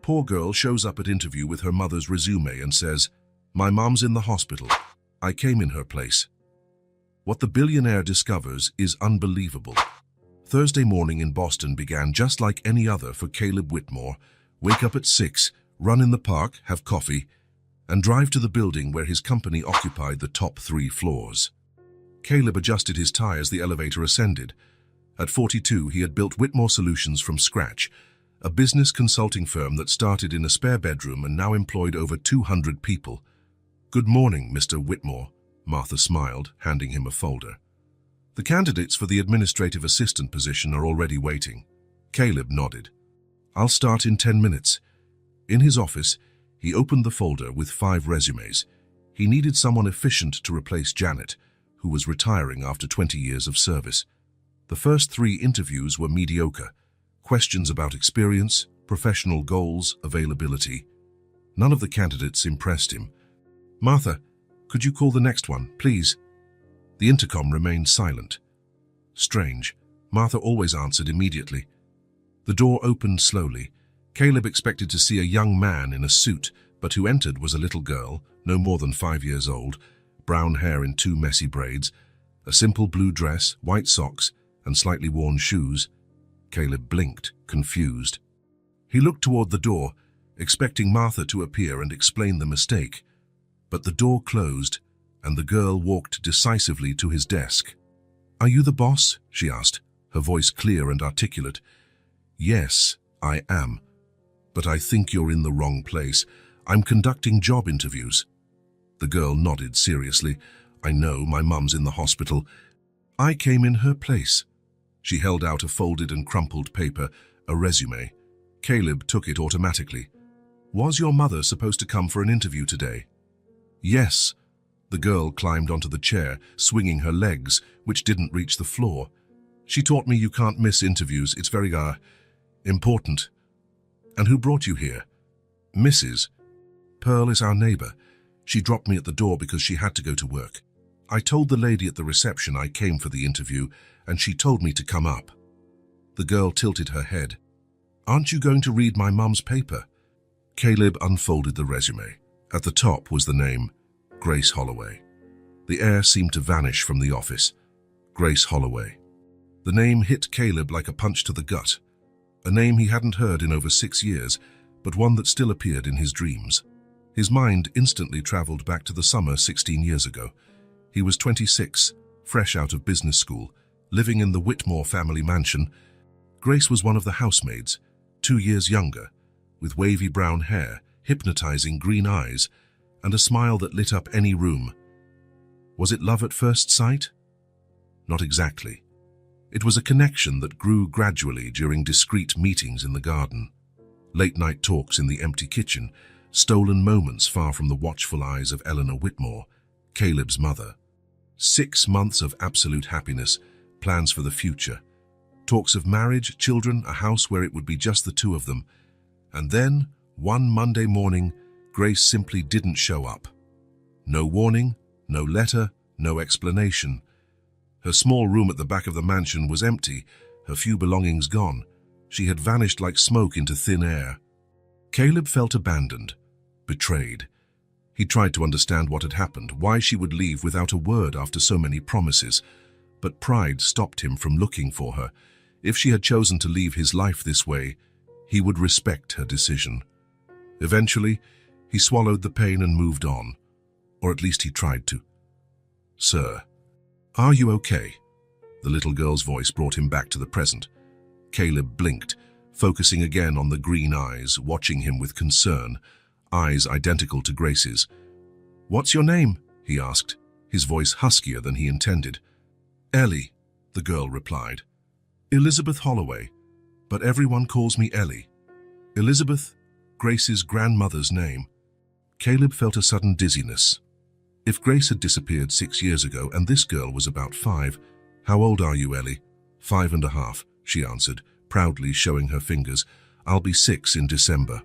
Poor girl shows up at interview with her mother's resume and says, "My mom's in the hospital. I came in her place." What the billionaire discovers is unbelievable. Thursday morning in Boston began just like any other for Caleb Whitmore. Wake up at 6, run in the park, have coffee, and drive to the building where his company occupied the top 3 floors. Caleb adjusted his tie as the elevator ascended. At 42, he had built Whitmore Solutions from scratch, a business consulting firm that started in a spare bedroom and now employed over 200 people. "Good morning, Mr. Whitmore," Martha smiled, handing him a folder. "The candidates for the administrative assistant position are already waiting." Caleb nodded. "I'll start in 10 minutes. In his office, he opened the folder with 5 resumes. He needed someone efficient to replace Janet, who was retiring after 20 years of service. The first 3 interviews were mediocre. Questions about experience, professional goals, availability. None of the candidates impressed him. "Martha, could you call the next one, please?" The intercom remained silent. Strange. Martha always answered immediately. The door opened slowly. Caleb expected to see a young man in a suit, but who entered was a little girl, no more than 5 years old, brown hair in 2 messy braids, a simple blue dress, white socks, and slightly worn shoes. Caleb blinked, confused. He looked toward the door, expecting Martha to appear and explain the mistake. But the door closed, and the girl walked decisively to his desk. "Are you the boss?" she asked, her voice clear and articulate. "Yes, I am. But I think you're in the wrong place. I'm conducting job interviews." The girl nodded seriously. "I know, my mum's in the hospital. I came in her place." She held out a folded and crumpled paper, a resume. Caleb took it automatically. "Was your mother supposed to come for an interview today?" "Yes." The girl climbed onto the chair, swinging her legs, which didn't reach the floor. "She taught me you can't miss interviews. It's very, important." "And who brought you here?" "Mrs. Pearl is our neighbor. She dropped me at the door because she had to go to work. I told the lady at the reception I came for the interview, and she told me to come up." The girl tilted her head. "Aren't you going to read my mum's paper?" Caleb unfolded the resume. At the top was the name, Grace Holloway. The air seemed to vanish from the office. Grace Holloway. The name hit Caleb like a punch to the gut. A name he hadn't heard in over 6 years, but one that still appeared in his dreams. His mind instantly traveled back to the summer 16 years ago. He was 26, fresh out of business school, living in the Whitmore family mansion. Grace was one of the housemaids, 2 years younger, with wavy brown hair, hypnotizing green eyes, and a smile that lit up any room. Was it love at first sight? Not exactly. It was a connection that grew gradually during discreet meetings in the garden, late-night talks in the empty kitchen, stolen moments far from the watchful eyes of Eleanor Whitmore, Caleb's mother. 6 months of absolute happiness, plans for the future, talks of marriage, children, a house where it would be just the 2 of them. And then, one Monday morning, Grace simply didn't show up. No warning, no letter, no explanation. Her small room at the back of the mansion was empty, her few belongings gone. She had vanished like smoke into thin air. Caleb felt abandoned, betrayed. He tried to understand what had happened, why she would leave without a word after so many promises. But pride stopped him from looking for her. If she had chosen to leave his life this way, he would respect her decision. Eventually, he swallowed the pain and moved on. Or at least he tried to. "Sir, are you okay?" The little girl's voice brought him back to the present. Caleb blinked, focusing again on the green eyes, watching him with concern, eyes identical to Grace's. "What's your name?" he asked, his voice huskier than he intended. "Ellie," the girl replied. "Elizabeth Holloway, but everyone calls me Ellie." Elizabeth, Grace's grandmother's name. Caleb felt a sudden dizziness. If Grace had disappeared 6 years ago and this girl was about 5, "How old are you, Ellie?" 5.5, she answered, proudly showing her fingers. "I'll be 6 in December."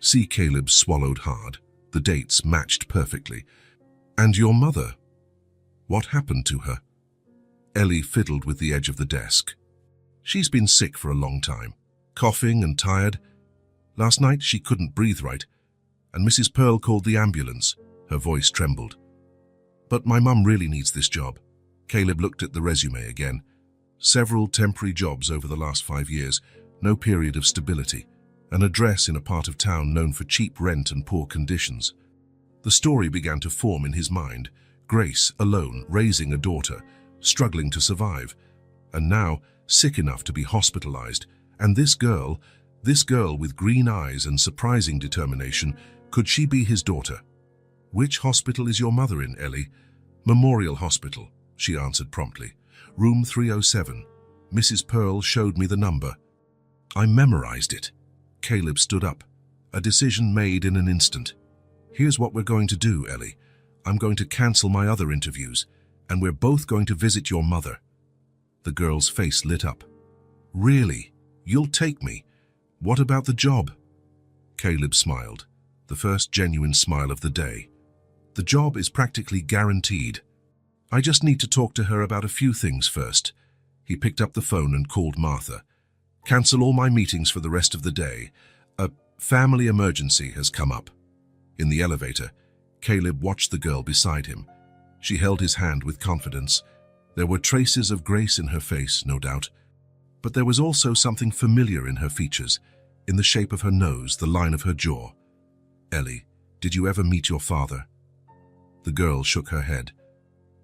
See, Caleb swallowed hard. The dates matched perfectly. "And your mother? What happened to her?" Ellie fiddled with the edge of the desk. "She's been sick for a long time, coughing and tired." Last night she couldn't breathe right, and Mrs. Pearl called the ambulance. Her voice trembled. But my mum really needs this job. Caleb looked at the resume again. Several temporary jobs over the last 5 years, no period of stability. An address in a part of town known for cheap rent and poor conditions. The story began to form in his mind. Grace, alone, raising a daughter, struggling to survive, and now sick enough to be hospitalized. And this girl with green eyes and surprising determination, could she be his daughter? Which hospital is your mother in, Ellie? Memorial Hospital, she answered promptly. Room 307. Mrs. Pearl showed me the number. I memorized it. Caleb stood up. A decision made in an instant. Here's what we're going to do, Ellie. I'm going to cancel my other interviews, and we're both going to visit your mother. The girl's face lit up. Really? You'll take me? What about the job? Caleb smiled, the first genuine smile of the day. The job is practically guaranteed. I just need to talk to her about a few things first. He picked up the phone and called Martha. Cancel all my meetings for the rest of the day. A family emergency has come up. In the elevator, Caleb watched the girl beside him. She held his hand with confidence. There were traces of grace in her face, no doubt. But there was also something familiar in her features, in the shape of her nose, the line of her jaw. Ellie, did you ever meet your father? The girl shook her head.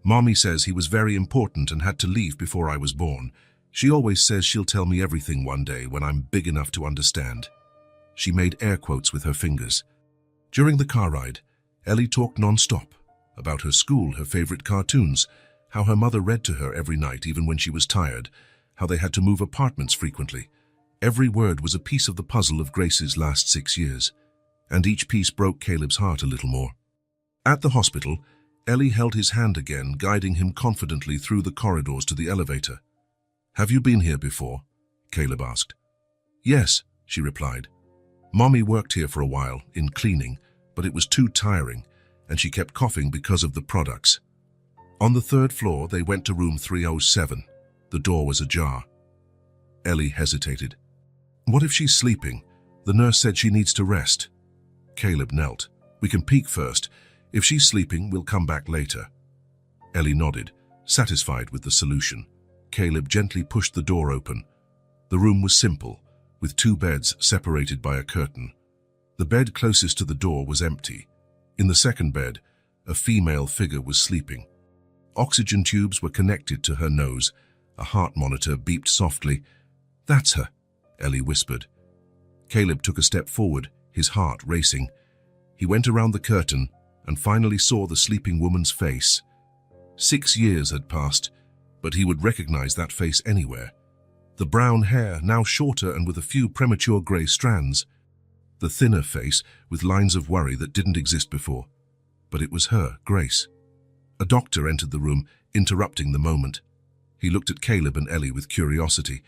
Mommy says he was very important and had to leave before I was born. She always says she'll tell me everything one day when I'm big enough to understand. She made air quotes with her fingers. During the car ride, Ellie talked non-stop about her school, her favorite cartoons, how her mother read to her every night even when she was tired, how they had to move apartments frequently. Every word was a piece of the puzzle of Grace's last 6 years, and each piece broke Caleb's heart a little more. At the hospital, Ellie held his hand again, guiding him confidently through the corridors to the elevator. Have you been here before? Caleb asked. Yes, she replied. Mommy worked here for a while, in cleaning, but it was too tiring, and she kept coughing because of the products. On the 3rd floor, they went to room 307. The door was ajar. Ellie hesitated. What if she's sleeping? The nurse said she needs to rest. Caleb knelt. We can peek first. If she's sleeping, we'll come back later. Ellie nodded, satisfied with the solution. Caleb gently pushed the door open. The room was simple, with 2 beds separated by a curtain. The bed closest to the door was empty. In the second bed, a female figure was sleeping. Oxygen tubes were connected to her nose. A heart monitor beeped softly. That's her, Ellie whispered. Caleb took a step forward, his heart racing. He went around the curtain and finally saw the sleeping woman's face. 6 years had passed, but he would recognize that face anywhere. The brown hair, now shorter and with a few premature grey strands. The thinner face with lines of worry that didn't exist before. But it was her, Grace. A doctor entered the room, interrupting the moment. He looked at Caleb and Ellie with curiosity.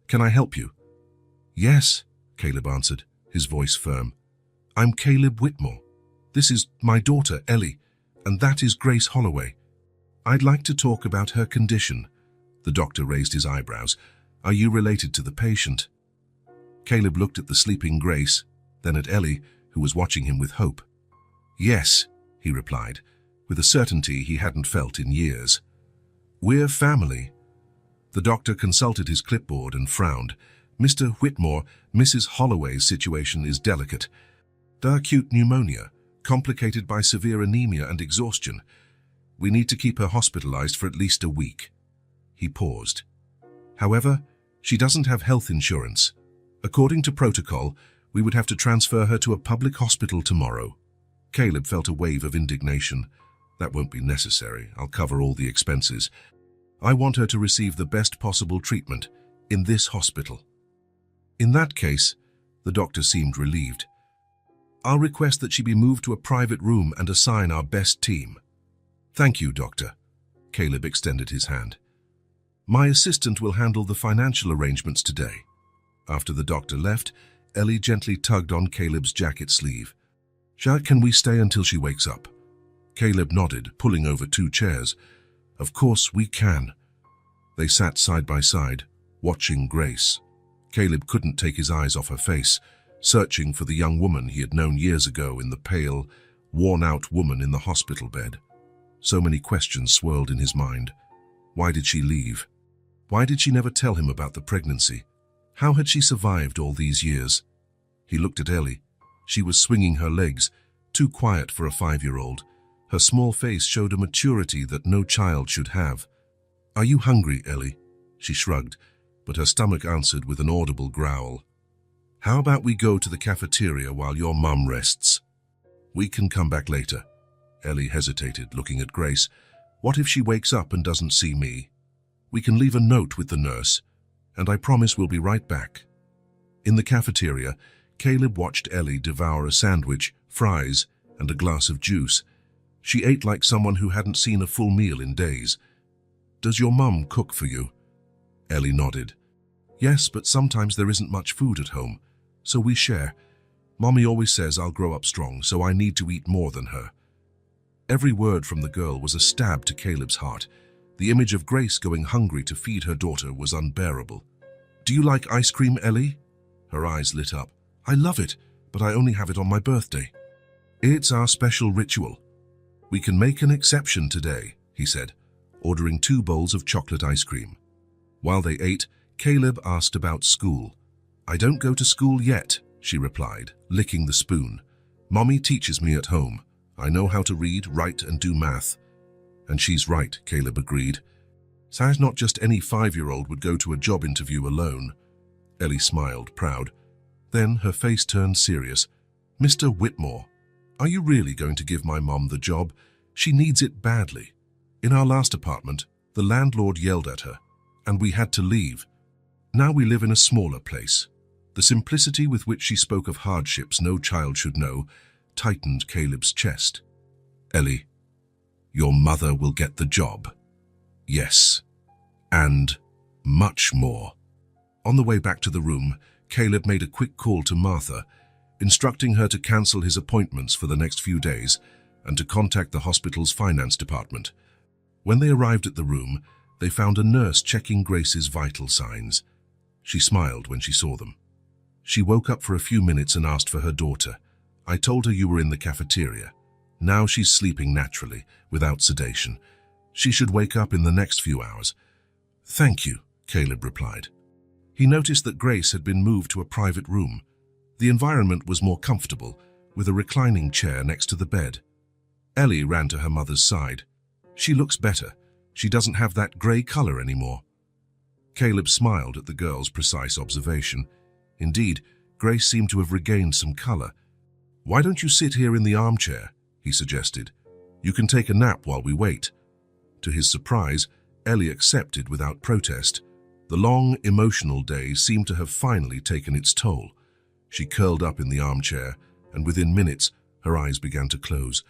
Can I help you? Yes, Caleb answered, his voice firm. I'm Caleb Whitmore. This is my daughter, Ellie, and that is Grace Holloway. I'd like to talk about her condition. The doctor raised his eyebrows. Are you related to the patient? Caleb looked at the sleeping Grace, then at Ellie, who was watching him with hope. Yes, he replied, with a certainty he hadn't felt in years. We're family. The doctor consulted his clipboard and frowned. Mr. Whitmore, Mrs. Holloway's situation is delicate. Acute pneumonia, complicated by severe anemia and exhaustion. We need to keep her hospitalized for at least a week. He paused. However, she doesn't have health insurance. According to protocol, we would have to transfer her to a public hospital tomorrow. Caleb felt a wave of indignation. That won't be necessary. I'll cover all the expenses. I want her to receive the best possible treatment in this hospital. In that case, the doctor seemed relieved. I'll request that she be moved to a private room and assign our best team. Thank you, Doctor. Caleb extended his hand. My assistant will handle the financial arrangements today. After the doctor left, Ellie gently tugged on Caleb's jacket sleeve. Can we stay until she wakes up? Caleb nodded, pulling over 2 chairs. Of course we can. They sat side by side, watching Grace. Caleb couldn't take his eyes off her face. searching for the young woman he had known years ago in the pale, worn-out woman in the hospital bed. So many questions swirled in his mind. Why did she leave? Why did she never tell him about the pregnancy? How had she survived all these years? He looked at Ellie. She was swinging her legs, too quiet for a 5-year-old. Her small face showed a maturity that no child should have. "Are you hungry, Ellie?" She shrugged, but her stomach answered with an audible growl. "How about we go to the cafeteria while your mum rests? We can come back later." Ellie hesitated, looking at Grace. "What if she wakes up and doesn't see me? We can leave a note with the nurse, and I promise we'll be right back." In the cafeteria, Caleb watched Ellie devour a sandwich, fries, and a glass of juice. She ate like someone who hadn't seen a full meal in days. "Does your mum cook for you?" Ellie nodded. "Yes, but sometimes there isn't much food at home, so we share. Mommy always says I'll grow up strong, so I need to eat more than her." Every word from the girl was a stab to Caleb's heart. The image of Grace going hungry to feed her daughter was unbearable. "Do you like ice cream, Ellie?" Her eyes lit up. "I love it, but I only have it on my birthday." "It's our special ritual. We can make an exception today," he said, ordering 2 bowls of chocolate ice cream. While they ate, Caleb asked about school. "I don't go to school yet," she replied, licking the spoon. "Mommy teaches me at home. I know how to read, write, and do math." "And she's right," Caleb agreed. "Sounds not just any 5-year-old would go to a job interview alone." Ellie smiled, proud. Then her face turned serious. "Mr. Whitmore, are you really going to give my mom the job? She needs it badly. In our last apartment, the landlord yelled at her, and we had to leave. Now we live in a smaller place." The simplicity with which she spoke of hardships no child should know tightened Caleb's chest. "Ellie, your mother will get the job. Yes, and much more." On the way back to the room, Caleb made a quick call to Martha, instructing her to cancel his appointments for the next few days and to contact the hospital's finance department. When they arrived at the room, they found a nurse checking Grace's vital signs. She smiled when she saw them. She woke up for a few minutes and asked for her daughter. "I told her you were in the cafeteria. Now she's sleeping naturally, without sedation. She should wake up in the next few hours." "Thank you," Caleb replied. He noticed that Grace had been moved to a private room. The environment was more comfortable, with a reclining chair next to the bed. Ellie ran to her mother's side. "She looks better. She doesn't have that grey colour anymore." Caleb smiled at the girl's precise observation. Indeed, Grace seemed to have regained some colour. "Why don't you sit here in the armchair?" he suggested. "You can take a nap while we wait." To his surprise, Ellie accepted without protest. The long, emotional day seemed to have finally taken its toll. She curled up in the armchair, and within minutes, her eyes began to close.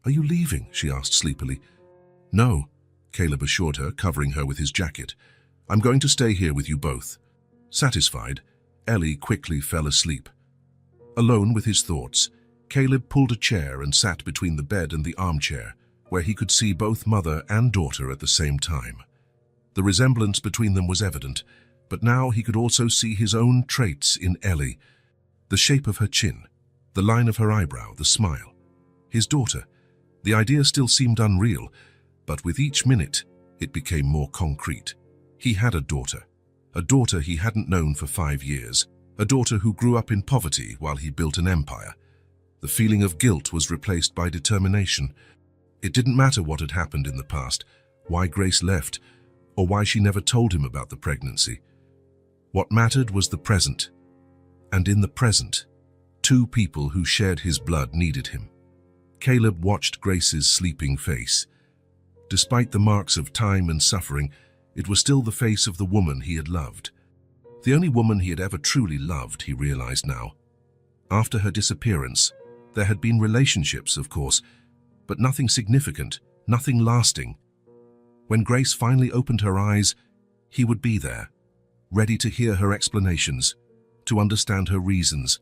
"Are you leaving?" she asked sleepily. "No," Caleb assured her, covering her with his jacket. "I'm going to stay here with you both." Satisfied, Ellie quickly fell asleep. Alone with his thoughts, Caleb pulled a chair and sat between the bed and the armchair, where he could see both mother and daughter at the same time. The resemblance between them was evident, but now he could also see his own traits in Ellie. The shape of her chin, the line of her eyebrow, the smile. His daughter. The idea still seemed unreal, but with each minute, it became more concrete. He had a daughter he hadn't known for 5 years, a daughter who grew up in poverty while he built an empire. The feeling of guilt was replaced by determination. It didn't matter what had happened in the past, why Grace left, or why she never told him about the pregnancy. What mattered was the present. And in the present, 2 people who shared his blood needed him. Caleb watched Grace's sleeping face. Despite the marks of time and suffering, it was still the face of the woman he had loved. The only woman he had ever truly loved, he realized now. After her disappearance, there had been relationships, of course, but nothing significant, nothing lasting. When Grace finally opened her eyes, he would be there, ready to hear her explanations, to understand her reasons,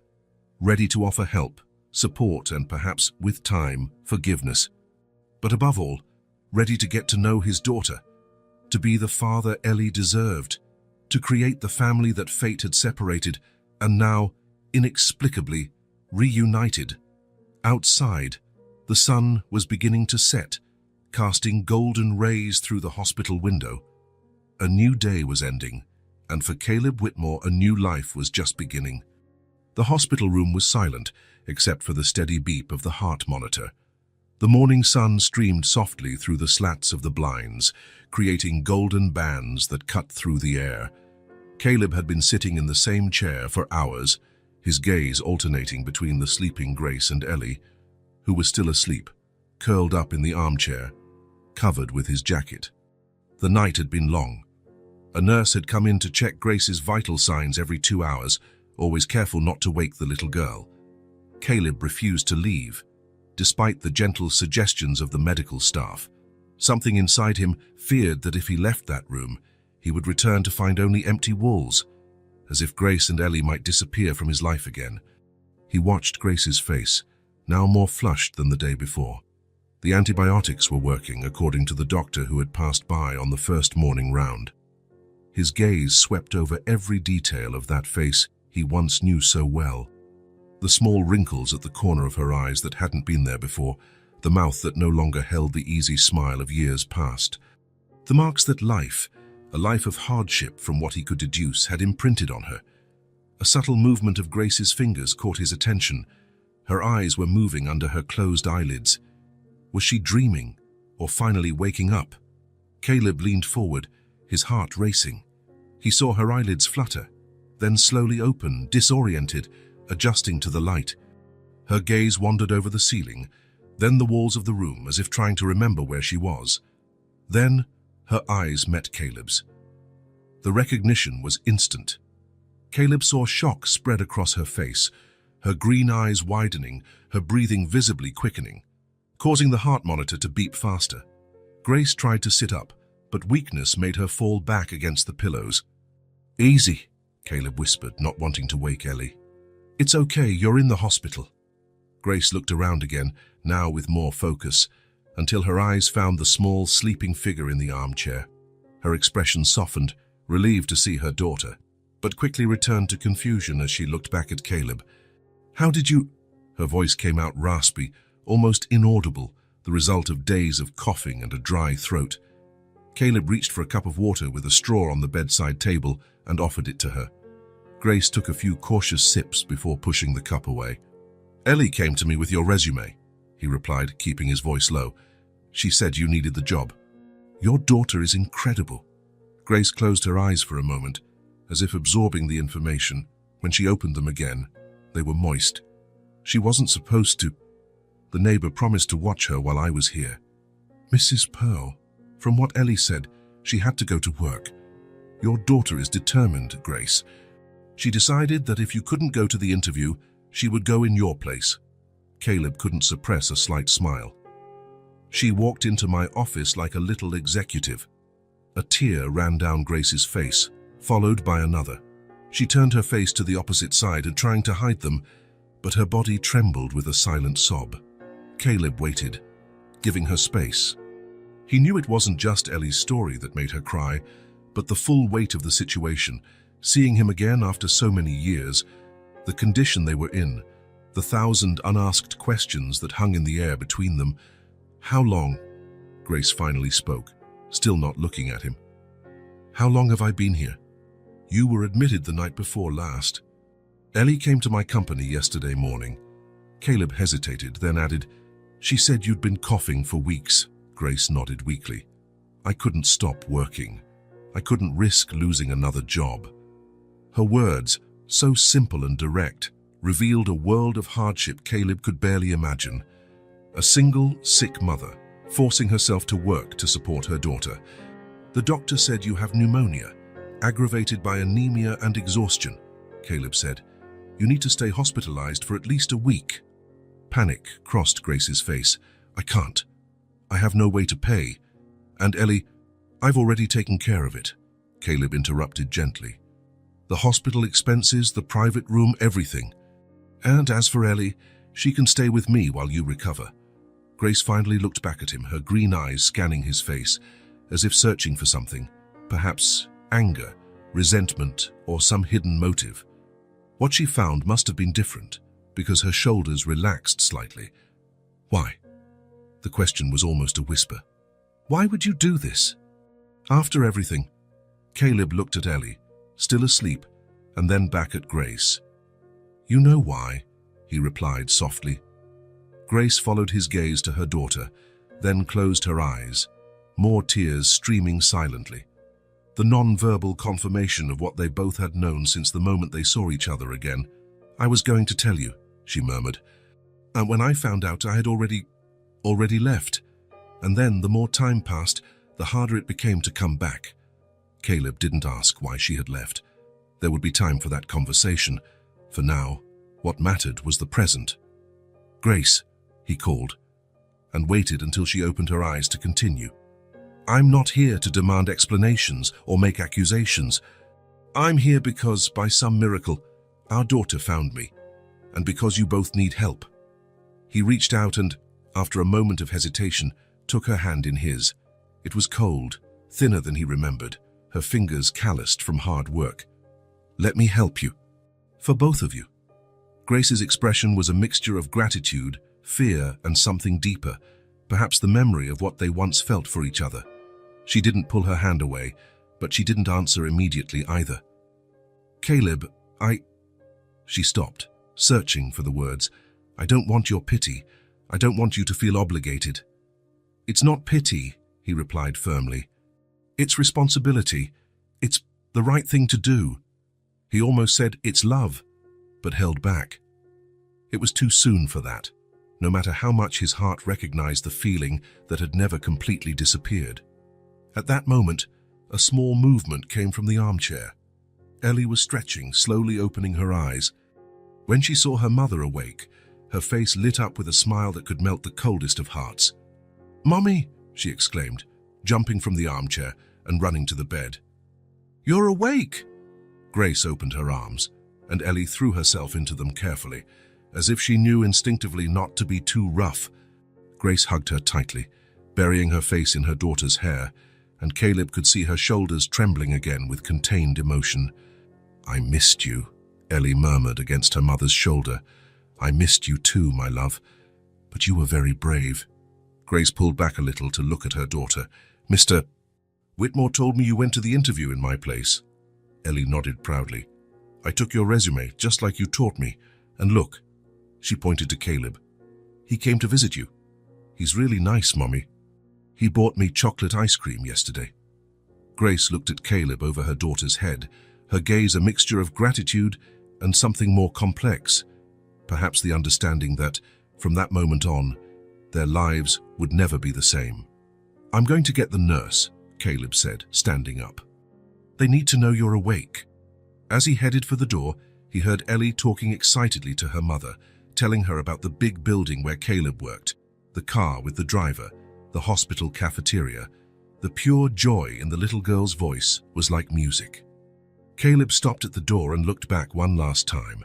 ready to offer help, support, and perhaps, with time, forgiveness. But above all, ready to get to know his daughter, to be the father Ellie deserved, to create the family that fate had separated, and now inexplicably reunited. Outside, the sun was beginning to set, casting golden rays through the hospital window. A new day was ending, and for Caleb Whitmore, a new life was just beginning. The hospital room was silent, except for the steady beep of the heart monitor. The morning sun streamed softly through the slats of the blinds, creating golden bands that cut through the air. Caleb had been sitting in the same chair for hours, his gaze alternating between the sleeping Grace and Ellie, who was still asleep, curled up in the armchair, covered with his jacket. The night had been long. A nurse had come in to check Grace's vital signs every 2 hours, always careful not to wake the little girl. Caleb refused to leave, despite the gentle suggestions of the medical staff. Something inside him feared that if he left that room, he would return to find only empty walls, as if Grace and Ellie might disappear from his life again. He watched Grace's face, now more flushed than the day before. The antibiotics were working, according to the doctor who had passed by on the first morning round. His gaze swept over every detail of that face he once knew so well. The small wrinkles at the corner of her eyes that hadn't been there before, the mouth that no longer held the easy smile of years past. The marks that life, a life of hardship from what he could deduce, had imprinted on her. A subtle movement of Grace's fingers caught his attention. Her eyes were moving under her closed eyelids. Was she dreaming, or finally waking up? Caleb leaned forward, his heart racing. He saw her eyelids flutter, then slowly open, disoriented, adjusting to the light. Her gaze wandered over the ceiling, then the walls of the room, as if trying to remember where she was. Then her eyes met Caleb's. The recognition was instant. Caleb saw shock spread across her face, her green eyes widening, her breathing visibly quickening, causing the heart monitor to beep faster. Grace tried to sit up, but weakness made her fall back against the pillows. "Easy," Caleb whispered, not wanting to wake Ellie. "It's okay, you're in the hospital." Grace looked around again, now with more focus, until her eyes found the small, sleeping figure in the armchair. Her expression softened, relieved to see her daughter, but quickly returned to confusion as she looked back at Caleb. "How did you—" Her voice came out raspy, almost inaudible, the result of days of coughing and a dry throat. Caleb reached for a cup of water with a straw on the bedside table and offered it to her. Grace took a few cautious sips before pushing the cup away. "Ellie came to me with your resume," he replied, keeping his voice low. "She said you needed the job." "Your daughter is incredible." Grace closed her eyes for a moment, as if absorbing the information. When she opened them again, they were moist. "She wasn't supposed to. The neighbor promised to watch her while I was here." "Mrs. Pearl, from what Ellie said, she had to go to work. Your daughter is determined, Grace. She decided that if you couldn't go to the interview, she would go in your place." Caleb couldn't suppress a slight smile. "She walked into my office like a little executive." A tear ran down Grace's face, followed by another. She turned her face to the opposite side and trying to hide them, but her body trembled with a silent sob. Caleb waited, giving her space. He knew it wasn't just Ellie's story that made her cry, but the full weight of the situation, seeing him again after so many years, the condition they were in, the 1,000 unasked questions that hung in the air between them. "How long?" Grace finally spoke, still not looking at him. "How long have I been here?" "You were admitted the night before last." "Ellie came to my company yesterday morning." Caleb hesitated, then added, "She said you'd been coughing for weeks." Grace nodded weakly. "I couldn't stop working. I couldn't risk losing another job." Her words, so simple and direct, revealed a world of hardship Caleb could barely imagine. A single, sick mother, forcing herself to work to support her daughter. "The doctor said you have pneumonia, aggravated by anemia and exhaustion," Caleb said. "You need to stay hospitalized for at least a week." Panic crossed Grace's face. "I can't. I have no way to pay. And Ellie, I've already taken care of it," Caleb interrupted gently. "The hospital expenses, the private room, everything. And as for Ellie, she can stay with me while you recover." Grace finally looked back at him, her green eyes scanning his face, as if searching for something, perhaps anger, resentment, or some hidden motive. What she found must have been different, because her shoulders relaxed slightly. Why? The question was almost a whisper. Why would you do this? After everything, Caleb looked at Ellie, still asleep, and then back at Grace. You know why, he replied softly. Grace followed his gaze to her daughter, then closed her eyes, more tears streaming silently. The non-verbal confirmation of what they both had known since the moment they saw each other again. I was going to tell you, she murmured. And when I found out, I had already left. And then, the more time passed, the harder it became to come back. Caleb didn't ask why she had left. There would be time for that conversation. For now, what mattered was the present. Grace, he called, and waited until she opened her eyes to continue. I'm not here to demand explanations or make accusations. I'm here because, by some miracle, our daughter found me, and because you both need help. He reached out and, after a moment of hesitation, took her hand in his. It was cold, thinner than he remembered, her fingers calloused from hard work. Let me help you. For both of you. Grace's expression was a mixture of gratitude, fear, and something deeper, perhaps the memory of what they once felt for each other. She didn't pull her hand away, but she didn't answer immediately either. Caleb, She stopped, searching for the words. I don't want your pity. I don't want you to feel obligated. It's not pity, he replied firmly. It's responsibility. It's the right thing to do. He almost said it's love, but held back. It was too soon for that, no matter how much his heart recognized the feeling that had never completely disappeared. At that moment, a small movement came from the armchair. Ellie was stretching, slowly opening her eyes. When she saw her mother awake, her face lit up with a smile that could melt the coldest of hearts. Mommy, she exclaimed, jumping from the armchair and running to the bed. You're awake! Grace opened her arms, and Ellie threw herself into them carefully, as if she knew instinctively not to be too rough. Grace hugged her tightly, burying her face in her daughter's hair, and Caleb could see her shoulders trembling again with contained emotion. I missed you, Ellie murmured against her mother's shoulder. I missed you too, my love, but you were very brave. Grace pulled back a little to look at her daughter. Mr. Whitmore told me you went to the interview in my place. Ellie nodded proudly. I took your resume, just like you taught me. And look, she pointed to Caleb. He came to visit you. He's really nice, Mommy. He bought me chocolate ice cream yesterday. Grace looked at Caleb over her daughter's head, her gaze a mixture of gratitude and something more complex, perhaps the understanding that, from that moment on, their lives would never be the same. I'm going to get the nurse, Caleb said, standing up. They need to know you're awake. As he headed for the door, he heard Ellie talking excitedly to her mother, telling her about the big building where Caleb worked, the car with the driver, the hospital cafeteria. The pure joy in the little girl's voice was like music. Caleb stopped at the door and looked back one last time.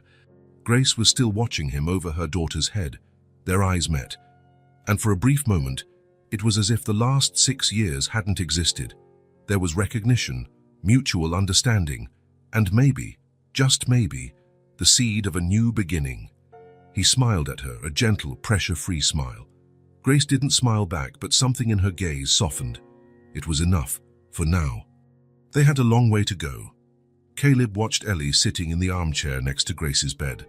Grace was still watching him over her daughter's head. Their eyes met, and for a brief moment, it was as if the last 6 years hadn't existed. There was recognition, mutual understanding, and maybe, just maybe, the seed of a new beginning. He smiled at her, a gentle, pressure-free smile. Grace didn't smile back, but something in her gaze softened. It was enough, for now. They had a long way to go. Caleb watched Ellie sitting in the armchair next to Grace's bed.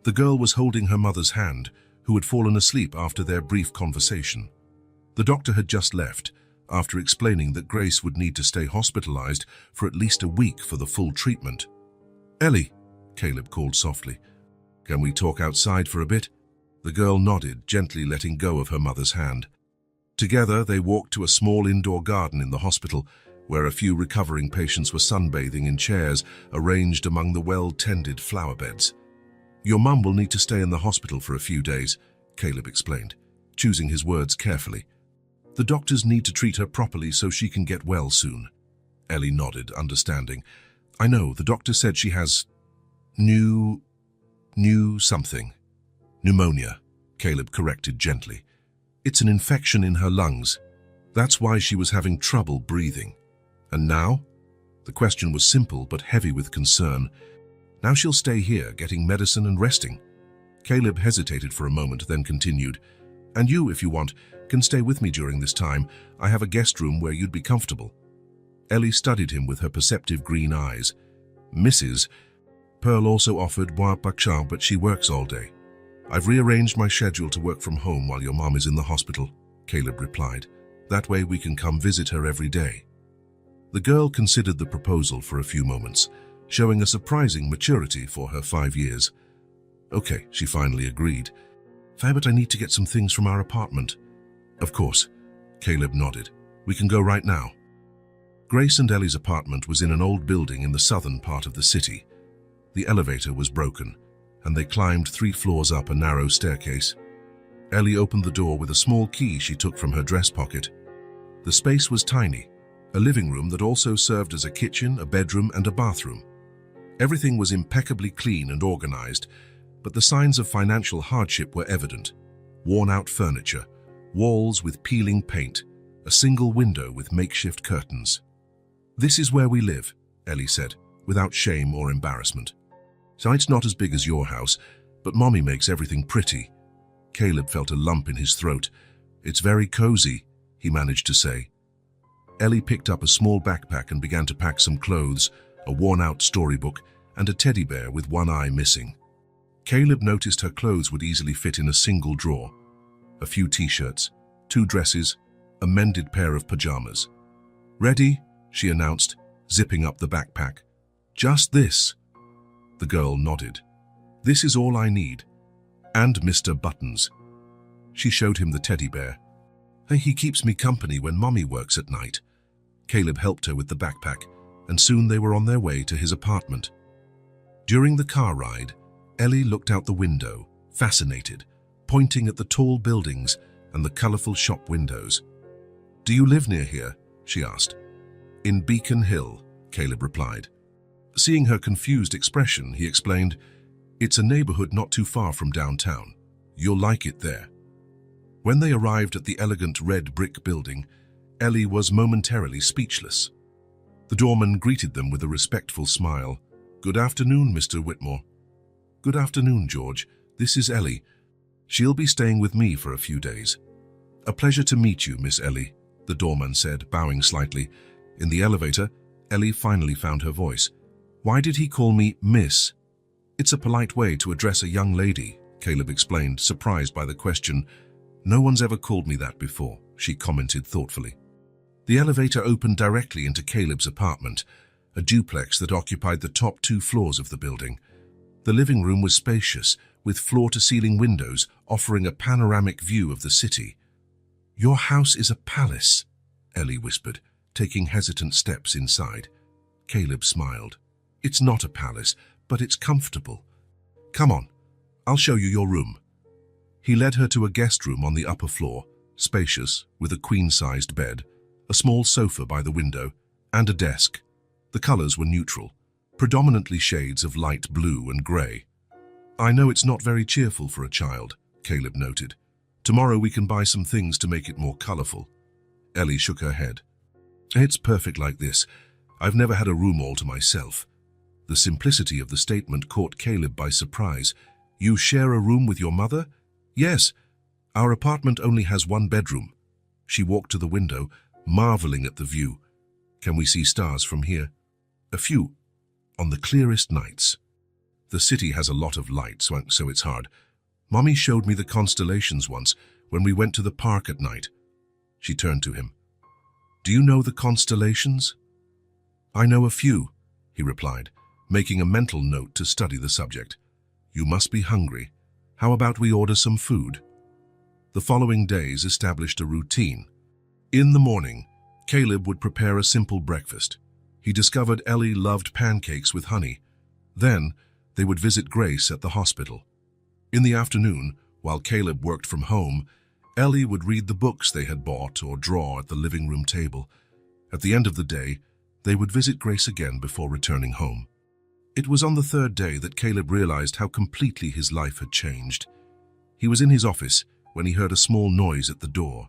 The girl was holding her mother's hand, who had fallen asleep after their brief conversation. The doctor had just left, after explaining that Grace would need to stay hospitalized for at least a week for the full treatment. Ellie, Caleb called softly. Can we talk outside for a bit? The girl nodded, gently letting go of her mother's hand. Together, they walked to a small indoor garden in the hospital, where a few recovering patients were sunbathing in chairs arranged among the well-tended flower beds. Your mum will need to stay in the hospital for a few days, Caleb explained, choosing his words carefully. The doctors need to treat her properly so she can get well soon. Ellie nodded, understanding. I know, the doctor said she has something. Pneumonia, Caleb corrected gently. It's an infection in her lungs. That's why she was having trouble breathing. And now? The question was simple but heavy with concern. Now she'll stay here, getting medicine and resting. Caleb hesitated for a moment, then continued, "And you, if you want, can stay with me during this time. I have a guest room where you'd be comfortable." Ellie studied him with her perceptive green eyes. "Mrs. Pearl also offered moi baksha, but she works all day." "I've rearranged my schedule to work from home while your mom is in the hospital," Caleb replied. "That way we can come visit her every day." The girl considered the proposal for a few moments, showing a surprising maturity for her 5 years. "Okay," she finally agreed. "But I need to get some things from our apartment." "Of course," Caleb nodded. "We can go right now." Grace and Ellie's apartment was in an old building in the southern part of the city. The elevator was broken, and they climbed 3 floors up a narrow staircase. Ellie opened the door with a small key she took from her dress pocket. The space was tiny, a living room that also served as a kitchen, a bedroom, and a bathroom. Everything was impeccably clean and organized, but the signs of financial hardship were evident. Worn-out furniture, walls with peeling paint, a single window with makeshift curtains. "This is where we live," Ellie said, without shame or embarrassment. "So it's not as big as your house, but Mommy makes everything pretty." Caleb felt a lump in his throat. "It's very cozy," he managed to say. Ellie picked up a small backpack and began to pack some clothes, a worn-out storybook, and a teddy bear with one eye missing. Caleb noticed her clothes would easily fit in a single drawer. A few t-shirts, 2 dresses, a mended pair of pajamas. "Ready?" she announced, zipping up the backpack. "Just this." The girl nodded. "This is all I need. And Mr. Buttons." She showed him the teddy bear. "Hey, he keeps me company when Mommy works at night." Caleb helped her with the backpack, and soon they were on their way to his apartment. During the car ride, Ellie looked out the window, fascinated, pointing at the tall buildings and the colorful shop windows. "Do you live near here?" she asked. "In Beacon Hill," Caleb replied. Seeing her confused expression, he explained, "It's a neighborhood not too far from downtown. You'll like it there." When they arrived at the elegant red brick building, Ellie was momentarily speechless. The doorman greeted them with a respectful smile. "Good afternoon, Mr. Whitmore." "Good afternoon, George. This is Ellie. She'll be staying with me for a few days." "A pleasure to meet you, Miss Ellie," the doorman said, bowing slightly. In the elevator, Ellie finally found her voice. "Why did he call me Miss?" "It's a polite way to address a young lady," Caleb explained, surprised by the question. "No one's ever called me that before," she commented thoughtfully. The elevator opened directly into Caleb's apartment, a duplex that occupied the top 2 floors of the building. The living room was spacious, with floor-to-ceiling windows offering a panoramic view of the city. "Your house is a palace," Ellie whispered, taking hesitant steps inside. Caleb smiled. "It's not a palace, but it's comfortable. Come on, I'll show you your room." He led her to a guest room on the upper floor, spacious, with a queen-sized bed, a small sofa by the window, and a desk. The colors were neutral, predominantly shades of light blue and gray. "I know it's not very cheerful for a child," Caleb noted. "Tomorrow we can buy some things to make it more colorful." Ellie shook her head. "It's perfect like this. I've never had a room all to myself." The simplicity of the statement caught Caleb by surprise. "You share a room with your mother?" "Yes. Our apartment only has 1 bedroom." She walked to the window, marveling at the view. "Can we see stars from here?" "A few. On the clearest nights. The city has a lot of light, so it's hard. Mommy showed me the constellations once when we went to the park at night." She turned to him. "Do you know the constellations?" "I know a few," he replied, making a mental note to study the subject. "You must be hungry. How about we order some food?" The following days established a routine. In the morning, Caleb would prepare a simple breakfast. He discovered Ellie loved pancakes with honey. Then, they would visit Grace at the hospital. In the afternoon, while Caleb worked from home, Ellie would read the books they had bought or draw at the living room table. At the end of the day, they would visit Grace again before returning home. It was on the 3rd day that Caleb realized how completely his life had changed. He was in his office when he heard a small noise at the door.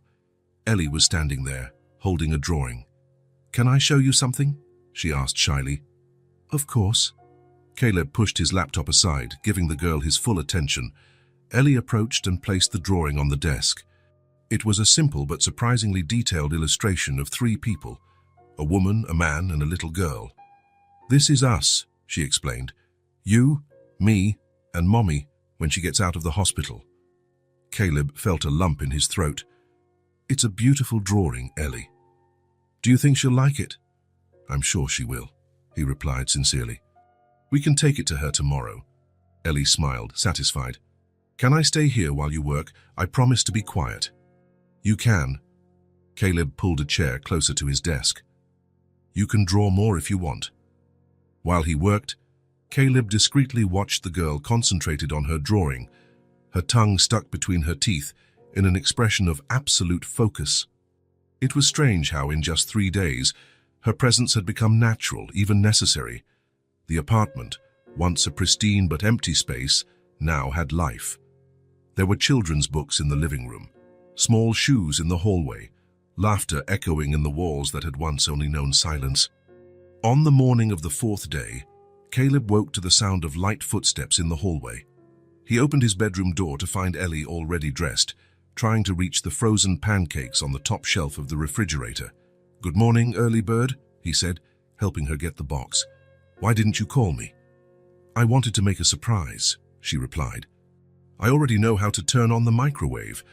Ellie was standing there, holding a drawing. "Can I show you something?" she asked shyly. "Of course." Caleb pushed his laptop aside, giving the girl his full attention. Ellie approached and placed the drawing on the desk. It was a simple but surprisingly detailed illustration of 3 people, a woman, a man, and a little girl. "This is us," she explained. "You, me, and Mommy when she gets out of the hospital." Caleb felt a lump in his throat. "It's a beautiful drawing, Ellie. Do you think she'll like it?" "I'm sure she will," he replied sincerely. "We can take it to her tomorrow." Ellie smiled, satisfied. "Can I stay here while you work? I promise to be quiet." "You can." Caleb pulled a chair closer to his desk. "You can draw more if you want." While he worked, Caleb discreetly watched the girl concentrated on her drawing, her tongue stuck between her teeth in an expression of absolute focus. It was strange how in just 3 days, her presence had become natural, even necessary. The apartment, once a pristine but empty space, now had life. There were children's books in the living room, small shoes in the hallway, laughter echoing in the walls that had once only known silence. On the morning of the 4th day, Caleb woke to the sound of light footsteps in the hallway. He opened his bedroom door to find Ellie already dressed, trying to reach the frozen pancakes on the top shelf of the refrigerator. "Good morning, early bird," he said, helping her get the box. "Why didn't you call me?" "I wanted to make a surprise," she replied. "I already know how to turn on the microwave."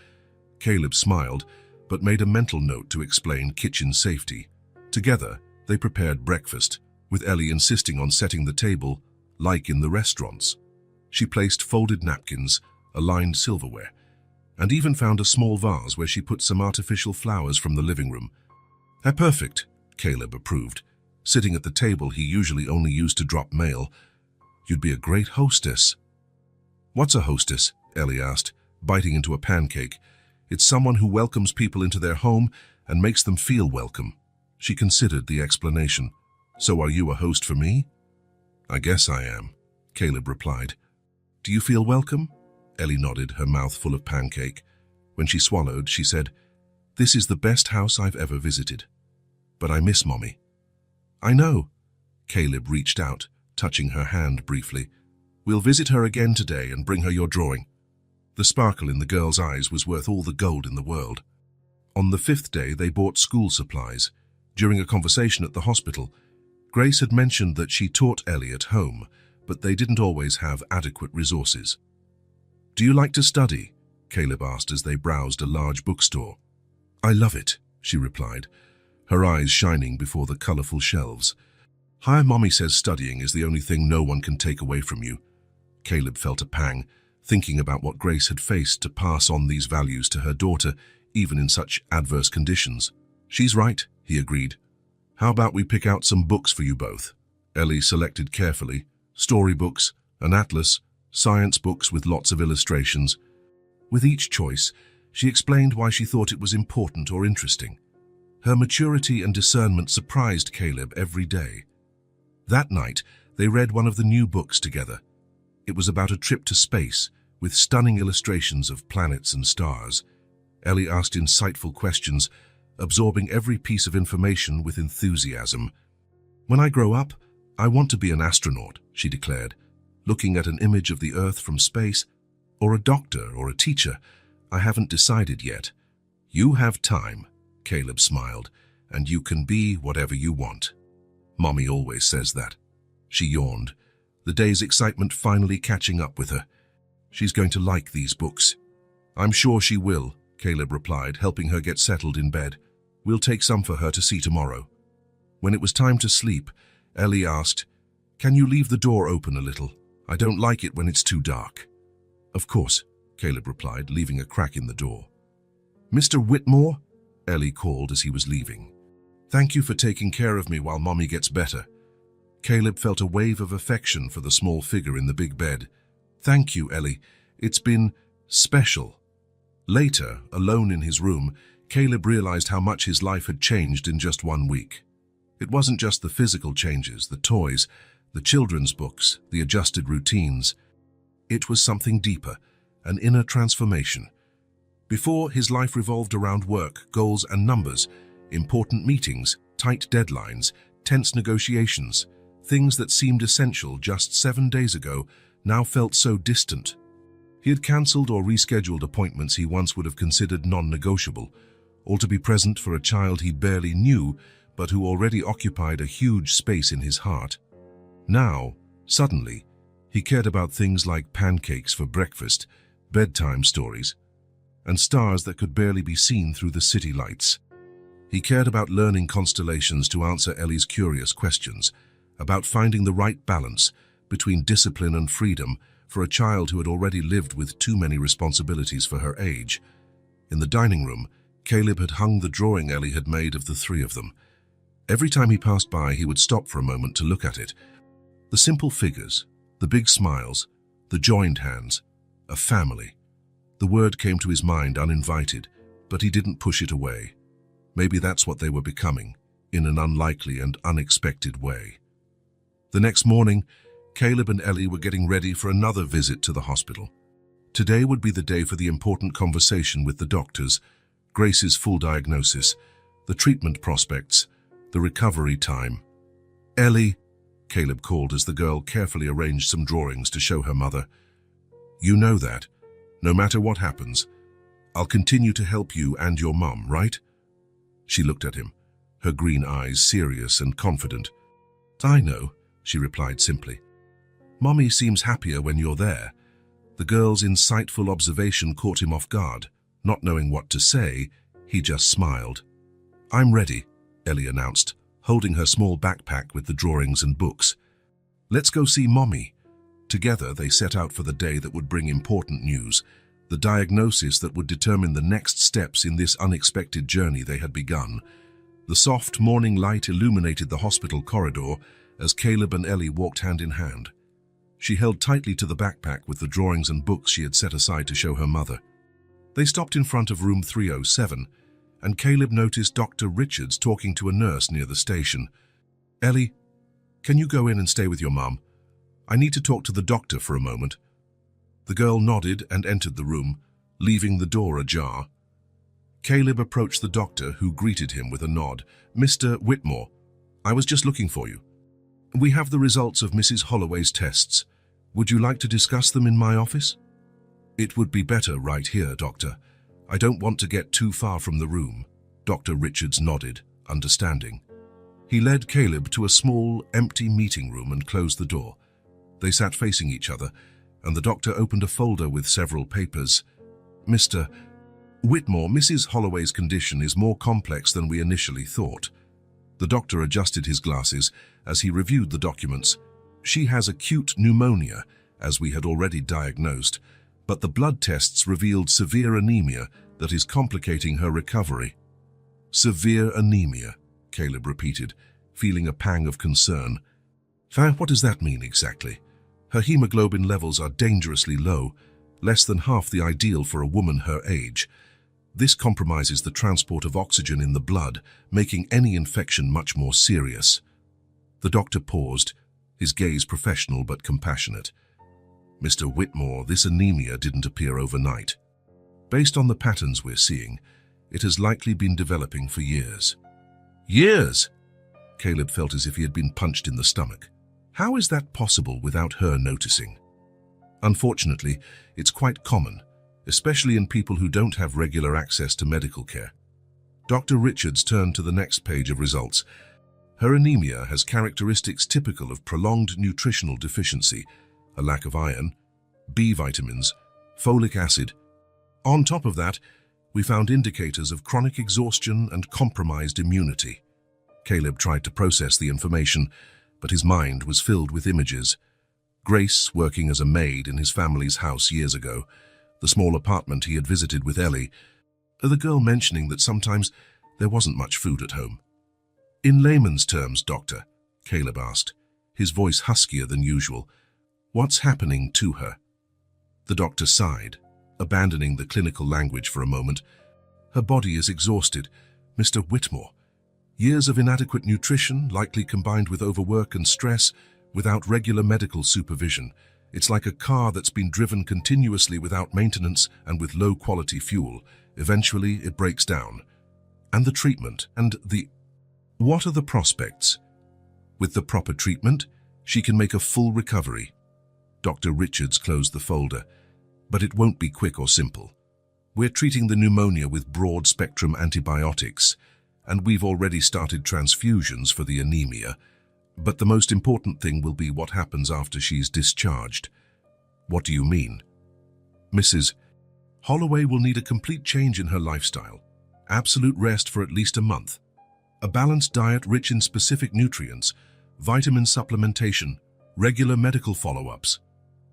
Caleb smiled, but made a mental note to explain kitchen safety. Together, they prepared breakfast, with Ellie insisting on setting the table, like in the restaurants. She placed folded napkins, aligned silverware, and even found a small vase where she put some artificial flowers from the living room. Perfect," Caleb approved, sitting at the table he usually only used to drop mail. "You'd be a great hostess." "What's a hostess?" Ellie asked, biting into a pancake. "It's someone who welcomes people into their home and makes them feel welcome." She considered the explanation. "So are you a host for me?" "I guess I am," Caleb replied. "Do you feel welcome?" Ellie nodded, her mouth full of pancake. When she swallowed, she said, "This is the best house I've ever visited. But I miss Mommy." "I know." Caleb reached out, touching her hand briefly. "We'll visit her again today and bring her your drawing." The sparkle in the girl's eyes was worth all the gold in the world. On the 5th day, they bought school supplies. During a conversation at the hospital, Grace had mentioned that she taught Ellie at home, but they didn't always have adequate resources. "Do you like to study?" Caleb asked as they browsed a large bookstore. "I love it," she replied, her eyes shining before the colorful shelves. "Hi, Mommy says studying is the only thing no one can take away from you." Caleb felt a pang, thinking about what Grace had faced to pass on these values to her daughter, even in such adverse conditions. "She's right," he agreed. "How about we pick out some books for you both?" Ellie selected carefully: storybooks, an atlas, science books with lots of illustrations. With each choice, she explained why she thought it was important or interesting. Her maturity and discernment surprised Caleb every day. That night, they read one of the new books together. It was about a trip to space, with stunning illustrations of planets and stars. Ellie asked insightful questions, absorbing every piece of information with enthusiasm. "When I grow up, I want to be an astronaut," she declared, looking at an image of the Earth from space. "Or a doctor or a teacher. I haven't decided yet." "You have time," Caleb smiled, "and you can be whatever you want." "Mommy always says that." She yawned, the day's excitement finally catching up with her. "She's going to like these books." "I'm sure she will," Caleb replied, helping her get settled in bed. "We'll take some for her to see tomorrow." When it was time to sleep, Ellie asked, "Can you leave the door open a little? I don't like it when it's too dark." "Of course," Caleb replied, leaving a crack in the door. "Mr. Whitmore?" Ellie called as he was leaving. "Thank you for taking care of me while Mommy gets better." Caleb felt a wave of affection for the small figure in the big bed. "Thank you, Ellie. It's been special." Later, alone in his room, Caleb realized how much his life had changed in just 1 week. It wasn't just the physical changes, the toys, the children's books, the adjusted routines. It was something deeper, an inner transformation. Before, his life revolved around work, goals and numbers, important meetings, tight deadlines, tense negotiations. Things that seemed essential just 7 days ago now felt so distant. He had cancelled or rescheduled appointments he once would have considered non-negotiable, all to be present for a child he barely knew but who already occupied a huge space in his heart. Now, suddenly, he cared about things like pancakes for breakfast, bedtime stories, and stars that could barely be seen through the city lights. He cared about learning constellations to answer Ellie's curious questions, about finding the right balance between discipline and freedom for a child who had already lived with too many responsibilities for her age. In the dining room, Caleb had hung the drawing Ellie had made of the three of them. Every time he passed by, he would stop for a moment to look at it. The simple figures, the big smiles, the joined hands, a family. The word came to his mind uninvited, but he didn't push it away. Maybe that's what they were becoming, in an unlikely and unexpected way. The next morning, Caleb and Ellie were getting ready for another visit to the hospital. Today would be the day for the important conversation with the doctors, Grace's full diagnosis, the treatment prospects, the recovery time. "Ellie," Caleb called as the girl carefully arranged some drawings to show her mother. "You know that, no matter what happens, I'll continue to help you and your mum, right?" She looked at him, her green eyes serious and confident. "I know," she replied simply. "Mommy seems happier when you're there." The girl's insightful observation caught him off guard. Not knowing what to say, he just smiled. "I'm ready," Ellie announced, holding her small backpack with the drawings and books. "Let's go see Mommy." Together, they set out for the day that would bring important news, the diagnosis that would determine the next steps in this unexpected journey they had begun. The soft morning light illuminated the hospital corridor as Caleb and Ellie walked hand in hand. She held tightly to the backpack with the drawings and books she had set aside to show her mother. They stopped in front of room 307, and Caleb noticed Dr. Richards talking to a nurse near the station. "Ellie, can you go in and stay with your mum? I need to talk to the doctor for a moment." The girl nodded and entered the room, leaving the door ajar. Caleb approached the doctor, who greeted him with a nod. "Mr. Whitmore, I was just looking for you. We have the results of Mrs. Holloway's tests. Would you like to discuss them in my office?" "It would be better right here, Doctor. I don't want to get too far from the room." Dr. Richards nodded, understanding. He led Caleb to a small, empty meeting room and closed the door. They sat facing each other, and the doctor opened a folder with several papers. "Mr. Whitmore, Mrs. Holloway's condition is more complex than we initially thought." The doctor adjusted his glasses as he reviewed the documents. "She has acute pneumonia, as we had already diagnosed, but the blood tests revealed severe anemia that is complicating her recovery." "Severe anemia," Caleb repeated, feeling a pang of concern. "What does that mean exactly?" "Her hemoglobin levels are dangerously low, less than half the ideal for a woman her age. This compromises the transport of oxygen in the blood, making any infection much more serious." The doctor paused, his gaze professional but compassionate. "Mr. Whitmore, this anemia didn't appear overnight. Based on the patterns we're seeing, it has likely been developing for years." "Years?" Caleb felt as if he had been punched in the stomach. "How is that possible without her noticing?" "Unfortunately, it's quite common, especially in people who don't have regular access to medical care." Dr. Richards turned to the next page of results. "Her anemia has characteristics typical of prolonged nutritional deficiency, a lack of iron, B vitamins, folic acid. On top of that, we found indicators of chronic exhaustion and compromised immunity." Caleb tried to process the information, but his mind was filled with images. Grace working as a maid in his family's house years ago, the small apartment he had visited with Ellie, the girl mentioning that sometimes there wasn't much food at home. "In layman's terms, Doctor," Caleb asked, his voice huskier than usual, "what's happening to her?" The doctor sighed, abandoning the clinical language for a moment. "Her body is exhausted, Mr. Whitmore. Years of inadequate nutrition, likely combined with overwork and stress, without regular medical supervision. It's like a car that's been driven continuously without maintenance and with low-quality fuel. Eventually, it breaks down. And the treatment, and the... What are the prospects? With the proper treatment, She can make a full recovery. Dr. Richards closed the folder. But it won't be quick or simple. We're treating the pneumonia with broad-spectrum antibiotics, and we've already started transfusions for the anemia. But the most important thing will be what happens after she's discharged. What do you mean? Mrs. Holloway will need a complete change in her lifestyle. Absolute rest for at least a month. A balanced diet rich in specific nutrients, vitamin supplementation, regular medical follow-ups.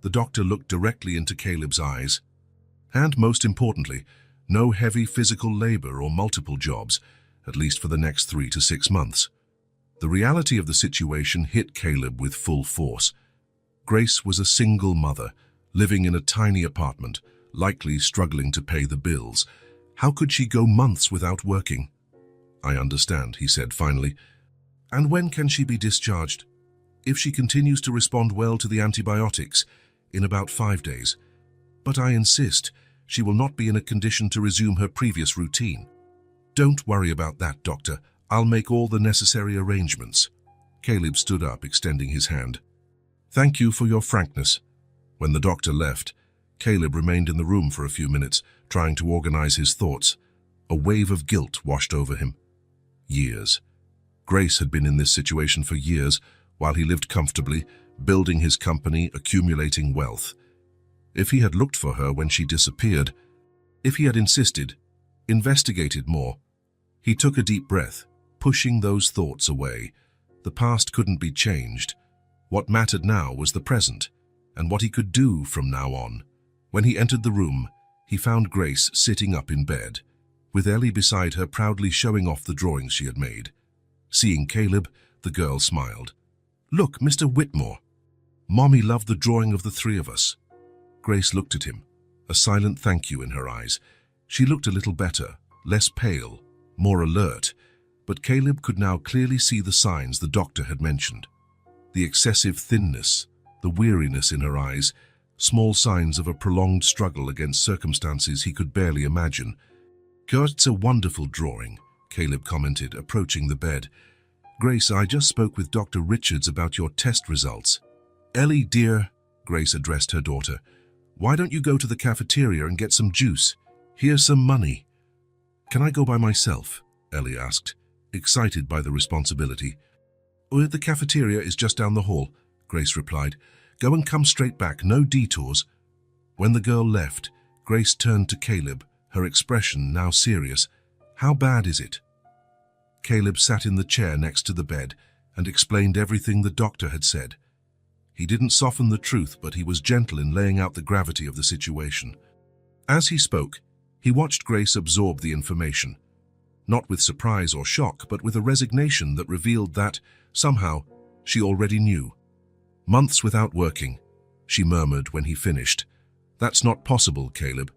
The doctor looked directly into Caleb's eyes. And most importantly, no heavy physical labor or multiple jobs, at least for the next 3 to 6 months. The reality of the situation hit Caleb with full force. Grace was a single mother, living in a tiny apartment, likely struggling to pay the bills. How could she go months without working? I understand, he said finally. And when can she be discharged? If she continues to respond well to the antibiotics, in about 5 days. But I insist, she will not be in a condition to resume her previous routine. Don't worry about that, doctor. I'll make all the necessary arrangements. Caleb stood up, extending his hand. Thank you for your frankness. When the doctor left, Caleb remained in the room for a few minutes, trying to organize his thoughts. A wave of guilt washed over him. Years. Grace had been in this situation for years, while he lived comfortably, building his company, accumulating wealth. If he had looked for her when she disappeared, if he had insisted, investigated more, he took a deep breath, pushing those thoughts away. The past couldn't be changed. What mattered now was the present, and what he could do from now on. When he entered the room, he found Grace sitting up in bed, with Ellie beside her proudly showing off the drawings she had made. Seeing Caleb, the girl smiled. Look, Mr. Whitmore. Mommy loved the drawing of the 3 of us. Grace looked at him, a silent thank you in her eyes. She looked a little better, less pale, more alert, but Caleb could now clearly see the signs the doctor had mentioned. The excessive thinness, the weariness in her eyes, small signs of a prolonged struggle against circumstances he could barely imagine. It's a wonderful drawing, Caleb commented, approaching the bed. Grace, I just spoke with Dr. Richards about your test results. Ellie, dear, Grace addressed her daughter, why don't you go to the cafeteria and get some juice? Here's some money. Can I go by myself? Ellie asked, excited by the responsibility. The cafeteria is just down the hall, Grace replied. Go and come straight back, no detours. When the girl left, Grace turned to Caleb, her expression now serious. How bad is it? Caleb sat in the chair next to the bed and explained everything the doctor had said. He didn't soften the truth, but he was gentle in laying out the gravity of the situation. As he spoke, he watched Grace absorb the information, not with surprise or shock, but with a resignation that revealed that, somehow, she already knew. Months without working, she murmured when he finished. That's not possible, Caleb.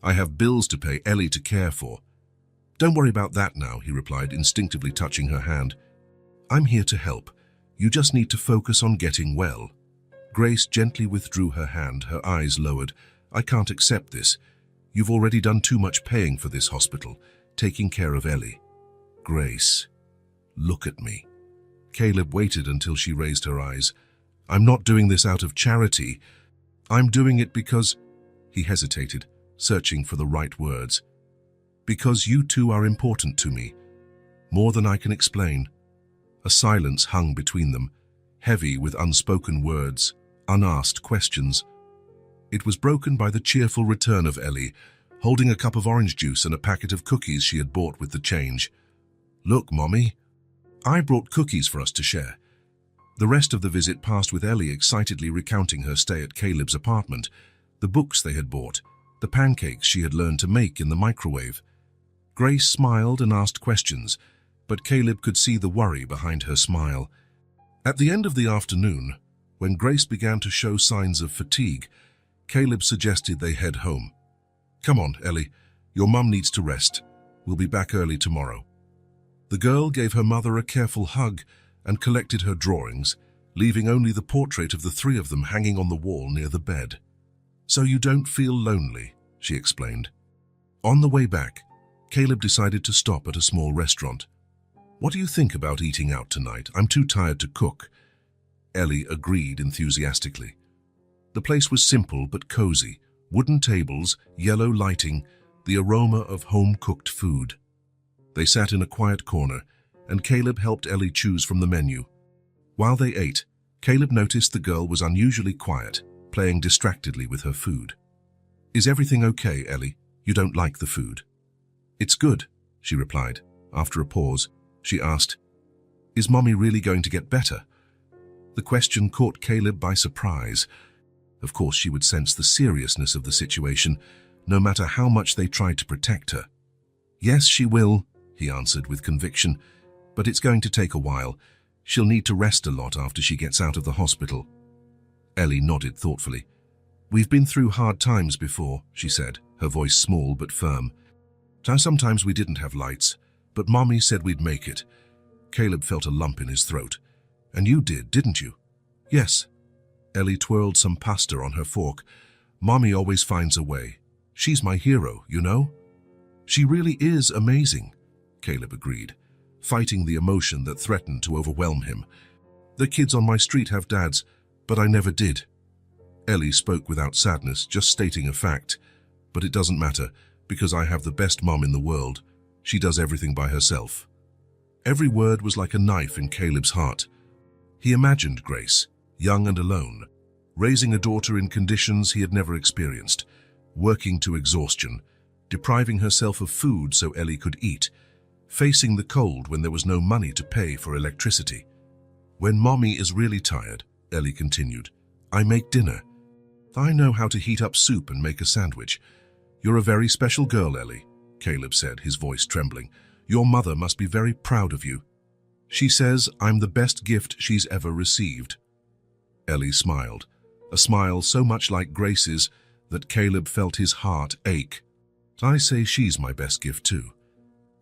I have bills to pay, Ellie to care for. Don't worry about that now, he replied, instinctively touching her hand. I'm here to help. You just need to focus on getting well. Grace gently withdrew her hand, her eyes lowered. I can't accept this. You've already done too much paying for this hospital, taking care of Ellie. Grace, look at me. Caleb waited until she raised her eyes. I'm not doing this out of charity. I'm doing it because... He hesitated, searching for the right words. Because you two are important to me, more than I can explain. A silence hung between them, heavy with unspoken words, unasked questions. It was broken by the cheerful return of Ellie, holding a cup of orange juice and a packet of cookies she had bought with the change. Look, Mommy, I brought cookies for us to share. The rest of the visit passed with Ellie excitedly recounting her stay at Caleb's apartment, the books they had bought, the pancakes she had learned to make in the microwave. Grace smiled and asked questions, but Caleb could see the worry behind her smile. At the end of the afternoon, when Grace began to show signs of fatigue, Caleb suggested they head home. Come on, Ellie, your mum needs to rest. We'll be back early tomorrow. The girl gave her mother a careful hug and collected her drawings, leaving only the portrait of the 3 of them hanging on the wall near the bed. So you don't feel lonely, she explained. On the way back, Caleb decided to stop at a small restaurant. What do you think about eating out tonight? I'm too tired to cook. Ellie agreed enthusiastically. The place was simple but cozy. Wooden tables, yellow lighting, the aroma of home-cooked food. They sat in a quiet corner, and Caleb helped Ellie choose from the menu. While they ate, Caleb noticed the girl was unusually quiet, playing distractedly with her food. "Is everything okay, Ellie? You don't like the food?" "It's good," she replied. After a pause, she asked, "Is Mommy really going to get better?" The question caught Caleb by surprise. Of course, she would sense the seriousness of the situation, no matter how much they tried to protect her. "Yes, she will," he answered with conviction, "but it's going to take a while. She'll need to rest a lot after she gets out of the hospital." Ellie nodded thoughtfully. "We've been through hard times before," she said, her voice small but firm. "Sometimes we didn't have lights, but Mommy said we'd make it." Caleb felt a lump in his throat. "And you did, didn't you?" "Yes." Ellie twirled some pasta on her fork. "Mommy always finds a way. She's my hero, you know?" "She really is amazing," Caleb agreed, fighting the emotion that threatened to overwhelm him. "The kids on my street have dads, but I never did." Ellie spoke without sadness, just stating a fact. "But it doesn't matter, because I have the best mom in the world. She does everything by herself." Every word was like a knife in Caleb's heart. He imagined Grace, young and alone, raising a daughter in conditions he had never experienced, working to exhaustion, depriving herself of food so Ellie could eat, facing the cold when there was no money to pay for electricity. "When Mommy is really tired," Ellie continued, "I make dinner. I know how to heat up soup and make a sandwich." "You're a very special girl, Ellie," Caleb said, his voice trembling. "Your mother must be very proud of you. She says I'm the best gift she's ever received." Ellie smiled, a smile so much like Grace's that Caleb felt his heart ache. "I say she's my best gift too."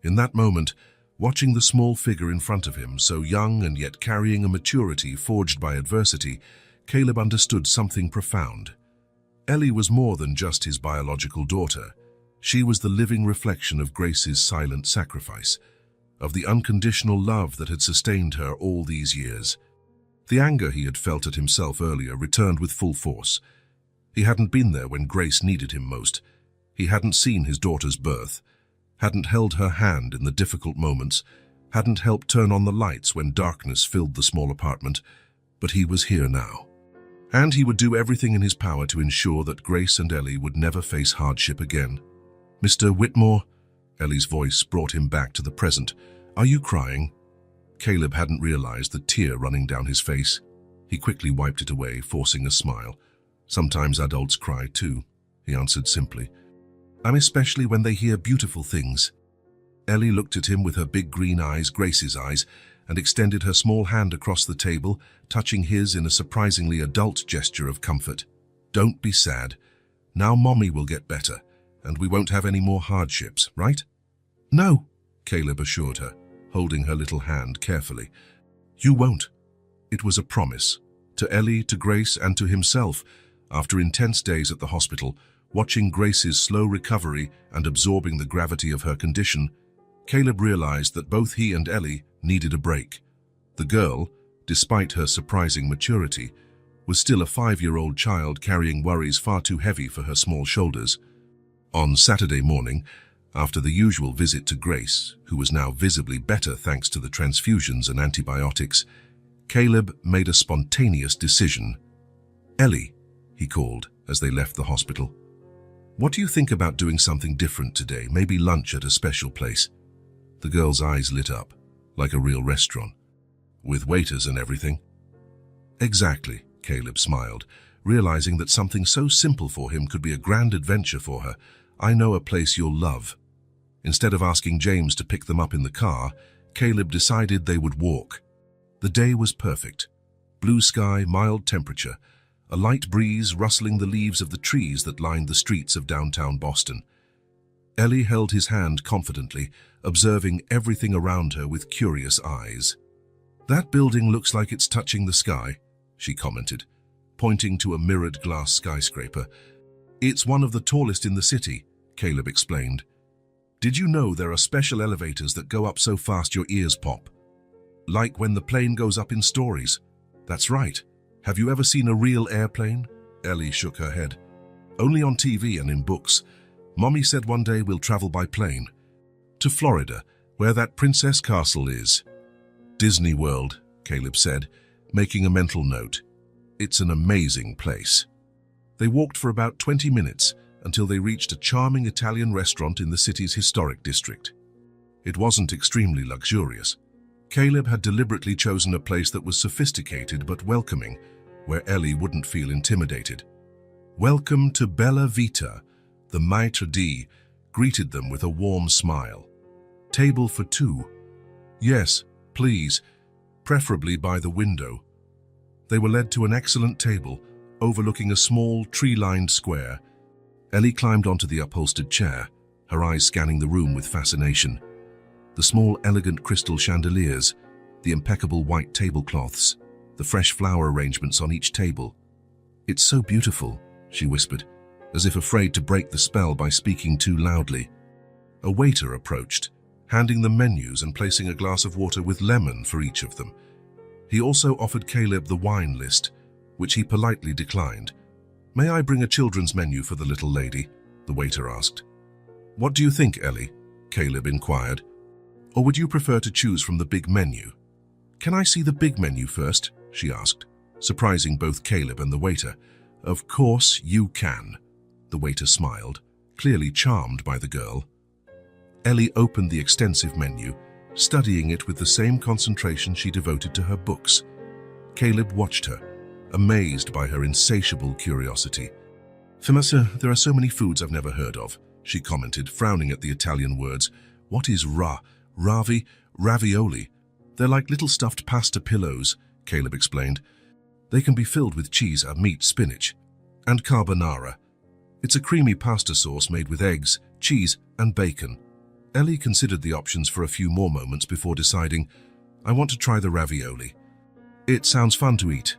In that moment, watching the small figure in front of him, so young and yet carrying a maturity forged by adversity, Caleb understood something profound. Ellie was more than just his biological daughter. She was the living reflection of Grace's silent sacrifice, of the unconditional love that had sustained her all these years. The anger he had felt at himself earlier returned with full force. He hadn't been there when Grace needed him most. He hadn't seen his daughter's birth, hadn't held her hand in the difficult moments, hadn't helped turn on the lights when darkness filled the small apartment, but he was here now. And he would do everything in his power to ensure that Grace and Ellie would never face hardship again. "Mr. Whitmore," Ellie's voice brought him back to the present. "Are you crying?" Caleb hadn't realized the tear running down his face. He quickly wiped it away, forcing a smile. "Sometimes adults cry too," he answered simply. "I'm especially when they hear beautiful things." Ellie looked at him with her big green eyes, Grace's eyes, and extended her small hand across the table, touching his in a surprisingly adult gesture of comfort. "Don't be sad. Now Mommy will get better, and we won't have any more hardships, right?" "No," Caleb assured her, holding her little hand carefully. "You won't." It was a promise. To Ellie, to Grace, and to himself. After intense days at the hospital, watching Grace's slow recovery and absorbing the gravity of her condition, Caleb realized that both he and Ellie needed a break. The girl, despite her surprising maturity, was still a 5-year-old child carrying worries far too heavy for her small shoulders. On Saturday morning, after the usual visit to Grace, who was now visibly better thanks to the transfusions and antibiotics, Caleb made a spontaneous decision. "Ellie," he called as they left the hospital, "what do you think about doing something different today, maybe lunch at a special place?" The girl's eyes lit up, like a real restaurant. "With waiters and everything?" "Exactly," Caleb smiled, realizing that something so simple for him could be a grand adventure for her. "I know a place you'll love." Instead of asking James to pick them up in the car, Caleb decided they would walk. The day was perfect. Blue sky, mild temperature, a light breeze rustling the leaves of the trees that lined the streets of downtown Boston. Ellie held his hand confidently, observing everything around her with curious eyes. "That building looks like it's touching the sky," she commented, pointing to a mirrored glass skyscraper. "It's one of the tallest in the city," Caleb explained. "Did you know there are special elevators that go up so fast your ears pop? Like when the plane goes up in stories." That's right. Have you ever seen a real airplane? Ellie shook her head. Only on TV and in books. Mommy said one day we'll travel by plane. To Florida, where that princess castle is. Disney World, Caleb said, making a mental note. It's an amazing place. They walked for about 20 minutes until they reached a charming Italian restaurant in the city's historic district. It wasn't extremely luxurious. Caleb had deliberately chosen a place that was sophisticated but welcoming, where Ellie wouldn't feel intimidated. Welcome to Bella Vita, the maitre d' greeted them with a warm smile. Table for two. Yes, please, preferably by the window. They were led to an excellent table, overlooking a small, tree-lined square. Ellie climbed onto the upholstered chair, her eyes scanning the room with fascination. The small, elegant crystal chandeliers, the impeccable white tablecloths, the fresh flower arrangements on each table. It's so beautiful, she whispered, as if afraid to break the spell by speaking too loudly. A waiter approached, handing them menus and placing a glass of water with lemon for each of them. He also offered Caleb the wine list, which he politely declined. "May I bring a children's menu for the little lady?" the waiter asked. "What do you think, Ellie?" Caleb inquired. "Or would you prefer to choose from the big menu?" "Can I see the big menu first?" she asked, surprising both Caleb and the waiter. "Of course you can," the waiter smiled, clearly charmed by the girl. Ellie opened the extensive menu, studying it with the same concentration she devoted to her books. Caleb watched her, amazed by her insatiable curiosity. "Famassa, there are so many foods I've never heard of," she commented, frowning at the Italian words. "What is ravioli? They're like little stuffed pasta pillows," Caleb explained. "They can be filled with cheese, meat, spinach, and carbonara. It's a creamy pasta sauce made with eggs, cheese, and bacon." Ellie considered the options for a few more moments before deciding, "I want to try the ravioli. It sounds fun to eat."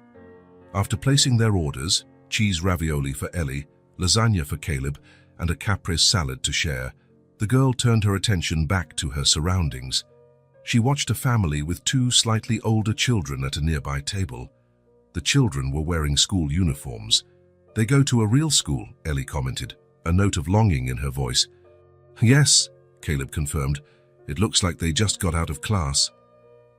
After placing their orders, cheese ravioli for Ellie, lasagna for Caleb, and a caprese salad to share, the girl turned her attention back to her surroundings. She watched a family with two slightly older children at a nearby table. The children were wearing school uniforms. "They go to a real school," Ellie commented, a note of longing in her voice. "Yes," Caleb confirmed. "It looks like they just got out of class."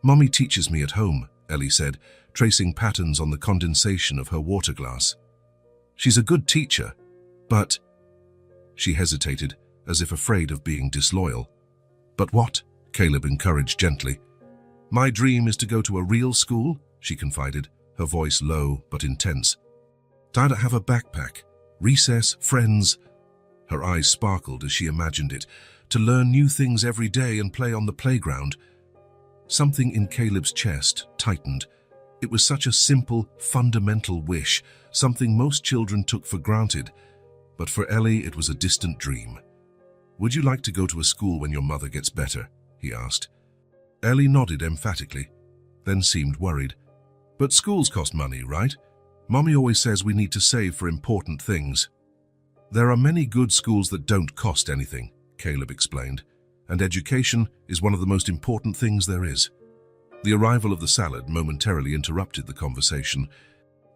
"Mommy teaches me at home," Ellie said, tracing patterns on the condensation of her water glass. "She's a good teacher, but—" She hesitated, as if afraid of being disloyal. "But what?" Caleb encouraged gently. "My dream is to go to a real school," she confided, her voice low but intense. "I'd have a backpack, recess, friends." Her eyes sparkled as she imagined it, to learn new things every day and play on the playground. Something in Caleb's chest tightened. It was such a simple, fundamental wish, something most children took for granted. But for Ellie, it was a distant dream. "Would you like to go to a school when your mother gets better?" he asked. Ellie nodded emphatically, then seemed worried. "But schools cost money, right? Mommy always says we need to save for important things." "There are many good schools that don't cost anything," Caleb explained, "and education is one of the most important things there is." The arrival of the salad momentarily interrupted the conversation.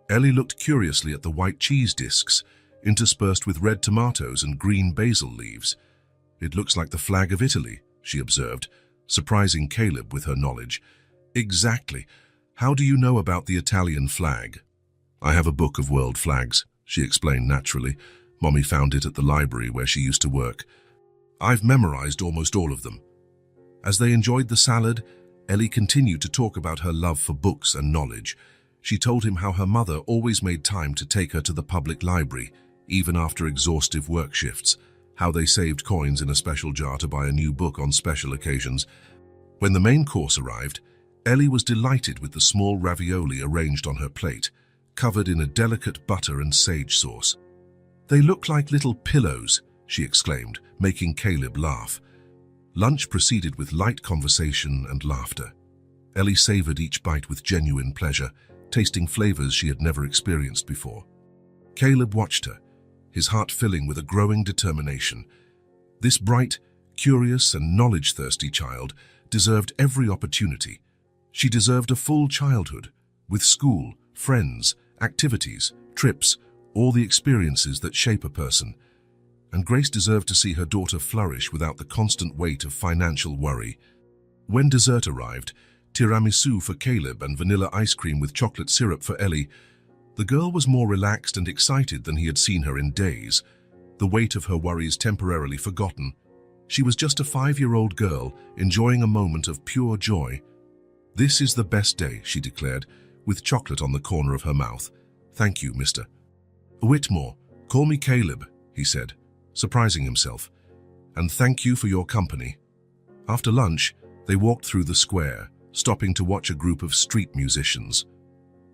Ellie looked curiously at the white cheese discs, interspersed with red tomatoes and green basil leaves. "It looks like the flag of Italy," she observed, surprising Caleb with her knowledge. "Exactly. How do you know about the Italian flag?" "I have a book of world flags," she explained naturally. "Mommy found it at the library where she used to work. I've memorized almost all of them." As they enjoyed the salad, Ellie continued to talk about her love for books and knowledge. She told him how her mother always made time to take her to the public library, even after exhaustive work shifts, how they saved coins in a special jar to buy a new book on special occasions. When the main course arrived, Ellie was delighted with the small ravioli arranged on her plate, covered in a delicate butter and sage sauce. "They look like little pillows," she exclaimed, making Caleb laugh. Lunch proceeded with light conversation and laughter. Ellie savored each bite with genuine pleasure, tasting flavors she had never experienced before. Caleb watched her, his heart filling with a growing determination. This bright, curious, and knowledge-thirsty child deserved every opportunity. She deserved a full childhood, with school, friends, activities, trips, all the experiences that shape a person. And Grace deserved to see her daughter flourish without the constant weight of financial worry. When dessert arrived, tiramisu for Caleb and vanilla ice cream with chocolate syrup for Ellie, the girl was more relaxed and excited than he had seen her in days, the weight of her worries temporarily forgotten. She was just a 5-year-old girl enjoying a moment of pure joy. "This is the best day," she declared, with chocolate on the corner of her mouth. "Thank you, Mr. Whitmore. Call me Caleb," he said, surprising himself. "And thank you for your company." After lunch, they walked through the square, stopping to watch a group of street musicians.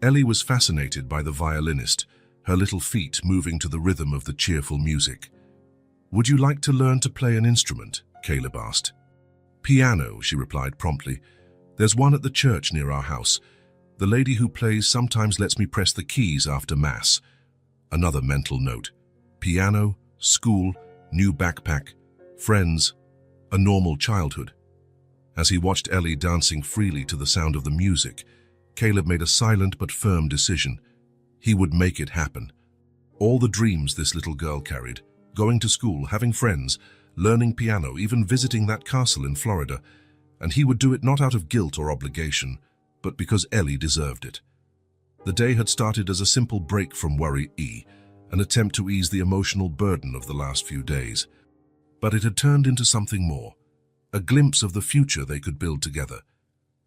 Ellie was fascinated by the violinist, her little feet moving to the rhythm of the cheerful music. "Would you like to learn to play an instrument?" Caleb asked. "Piano," she replied promptly. "There's one at the church near our house. The lady who plays sometimes lets me press the keys after Mass." Another mental note. Piano, school, new backpack, friends, a normal childhood. As he watched Ellie dancing freely to the sound of the music, Caleb made a silent but firm decision. He would make it happen. All the dreams this little girl carried, going to school, having friends, learning piano, even visiting that castle in Florida, and he would do it not out of guilt or obligation, but because Ellie deserved it. The day had started as a simple break from worry, an attempt to ease the emotional burden of the last few days. But it had turned into something more, a glimpse of the future they could build together.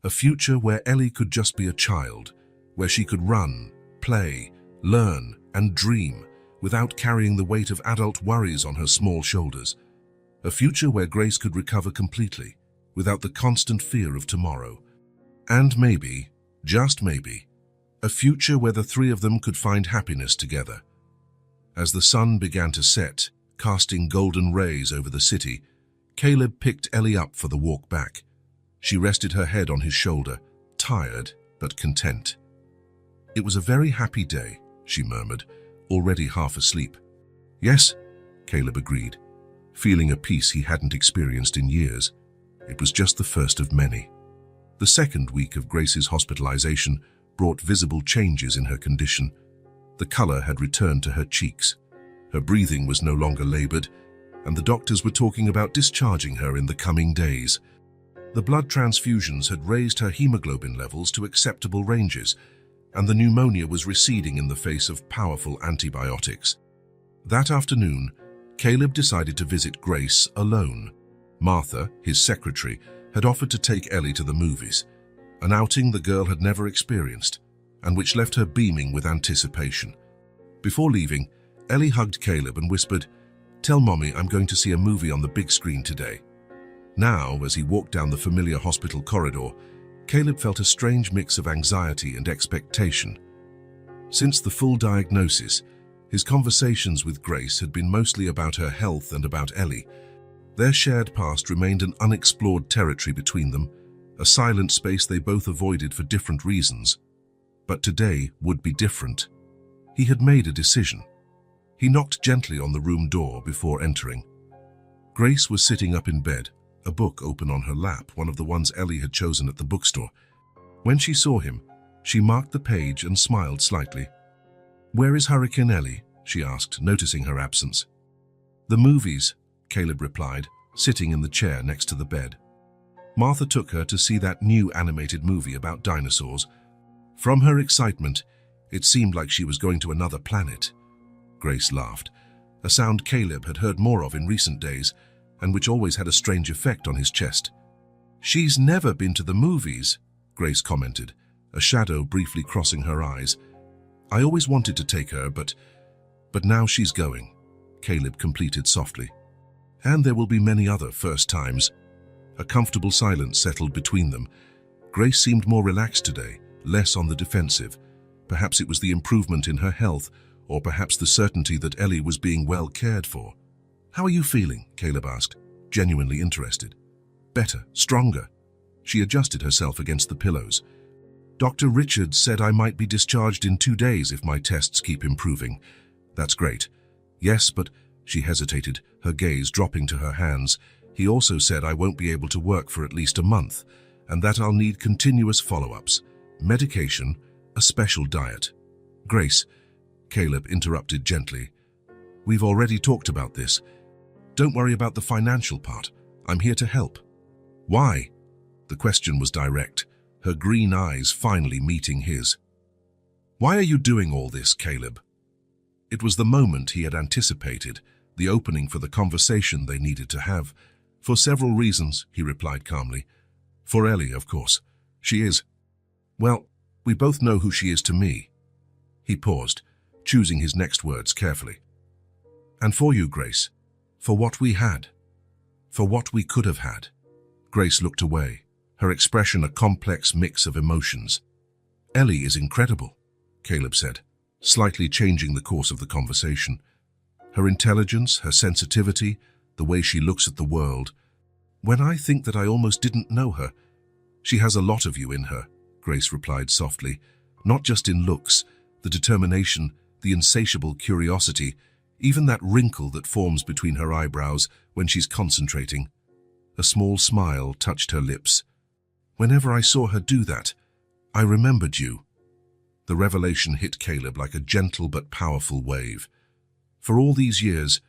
A future where Ellie could just be a child, where she could run, play, learn, and dream without carrying the weight of adult worries on her small shoulders. A future where Grace could recover completely, without the constant fear of tomorrow. And maybe, just maybe, a future where the three of them could find happiness together. As the sun began to set, casting golden rays over the city, Caleb picked Ellie up for the walk back. She rested her head on his shoulder, tired but content. "It was a very happy day," she murmured, already half asleep. "Yes," Caleb agreed, feeling a peace he hadn't experienced in years. It was just the first of many. The second week of Grace's hospitalization brought visible changes in her condition. The color had returned to her cheeks. Her breathing was no longer labored, and the doctors were talking about discharging her in the coming days. The blood transfusions had raised her hemoglobin levels to acceptable ranges, and the pneumonia was receding in the face of powerful antibiotics. That afternoon, Caleb decided to visit Grace alone. Martha, his secretary, had offered to take Ellie to the movies, an outing the girl had never experienced, and which left her beaming with anticipation. Before leaving, Ellie hugged Caleb and whispered, "Tell Mommy I'm going to see a movie on the big screen today." Now, as he walked down the familiar hospital corridor, Caleb felt a strange mix of anxiety and expectation. Since the full diagnosis, his conversations with Grace had been mostly about her health and about Ellie. Their shared past remained an unexplored territory between them, a silent space they both avoided for different reasons. But today would be different. He had made a decision. He knocked gently on the room door before entering. Grace was sitting up in bed, a book open on her lap, one of the ones Ellie had chosen at the bookstore. When she saw him, she marked the page and smiled slightly. "Where is Hurricane Ellie?" she asked, noticing her absence. "The movies," Caleb replied, sitting in the chair next to the bed. Martha took her to see that new animated movie about dinosaurs. From her excitement, it seemed like she was going to another planet. Grace laughed, a sound Caleb had heard more of in recent days, and which always had a strange effect on his chest. "She's never been to the movies," Grace commented, a shadow briefly crossing her eyes. "I always wanted to take her, but now she's going," Caleb completed softly. "And there will be many other first times." A comfortable silence settled between them. Grace seemed more relaxed today, less on the defensive. Perhaps it was the improvement in her health, or perhaps the certainty that Ellie was being well cared for. "How are you feeling?" Caleb asked, genuinely interested. "Better, stronger." She adjusted herself against the pillows. "Dr. Richards said I might be discharged in 2 days if my tests keep improving." "That's great." "Yes, but..." She hesitated, her gaze dropping to her hands. "He also said I won't be able to work for at least a month, and that I'll need continuous follow-ups, medication, a special diet. Grace, Caleb interrupted gently. We've already talked about this. Don't worry about the financial part. I'm here to help. Why? The question was direct, her green eyes finally meeting his. Why are you doing all this, Caleb? It was the moment he had anticipated, the opening for the conversation they needed to have. For several reasons, he replied calmly. For Ellie, of course. She is. Well, we both know who she is to me. He paused, choosing his next words carefully. And for you, Grace. For what we had. For what we could have had. Grace looked away, her expression a complex mix of emotions. Ellie is incredible, Caleb said, slightly changing the course of the conversation. Her intelligence, her sensitivity, the way she looks at the world. When I think that I almost didn't know her. She has a lot of you in her, Grace replied softly, not just in looks, the determination, the insatiable curiosity, even that wrinkle that forms between her eyebrows when she's concentrating. A small smile touched her lips. Whenever I saw her do that, I remembered you. The revelation hit Caleb like a gentle but powerful wave. For all these years,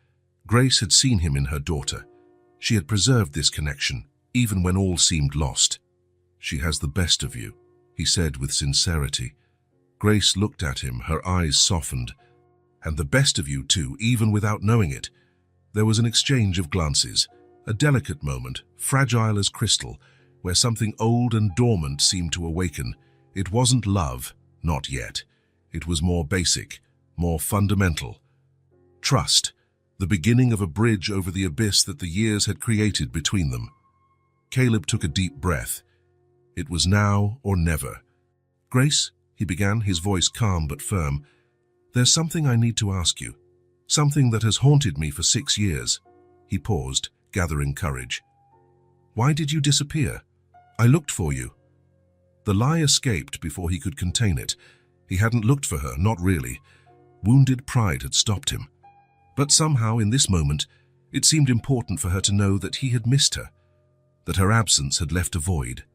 Grace had seen him in her daughter. She had preserved this connection, even when all seemed lost. She has the best of you, he said with sincerity. Grace looked at him, her eyes softened. And the best of you too, even without knowing it. There was an exchange of glances, a delicate moment, fragile as crystal, where something old and dormant seemed to awaken. It wasn't love, not yet. It was more basic, more fundamental. Trust, the beginning of a bridge over the abyss that the years had created between them. Caleb took a deep breath. It was now or never. Grace, he began, his voice calm but firm, there's something I need to ask you. Something that has haunted me for 6 years. He paused, gathering courage. Why did you disappear? I looked for you. The lie escaped before he could contain it. He hadn't looked for her, not really. Wounded pride had stopped him. But somehow, in this moment, it seemed important for her to know that he had missed her, that her absence had left a void.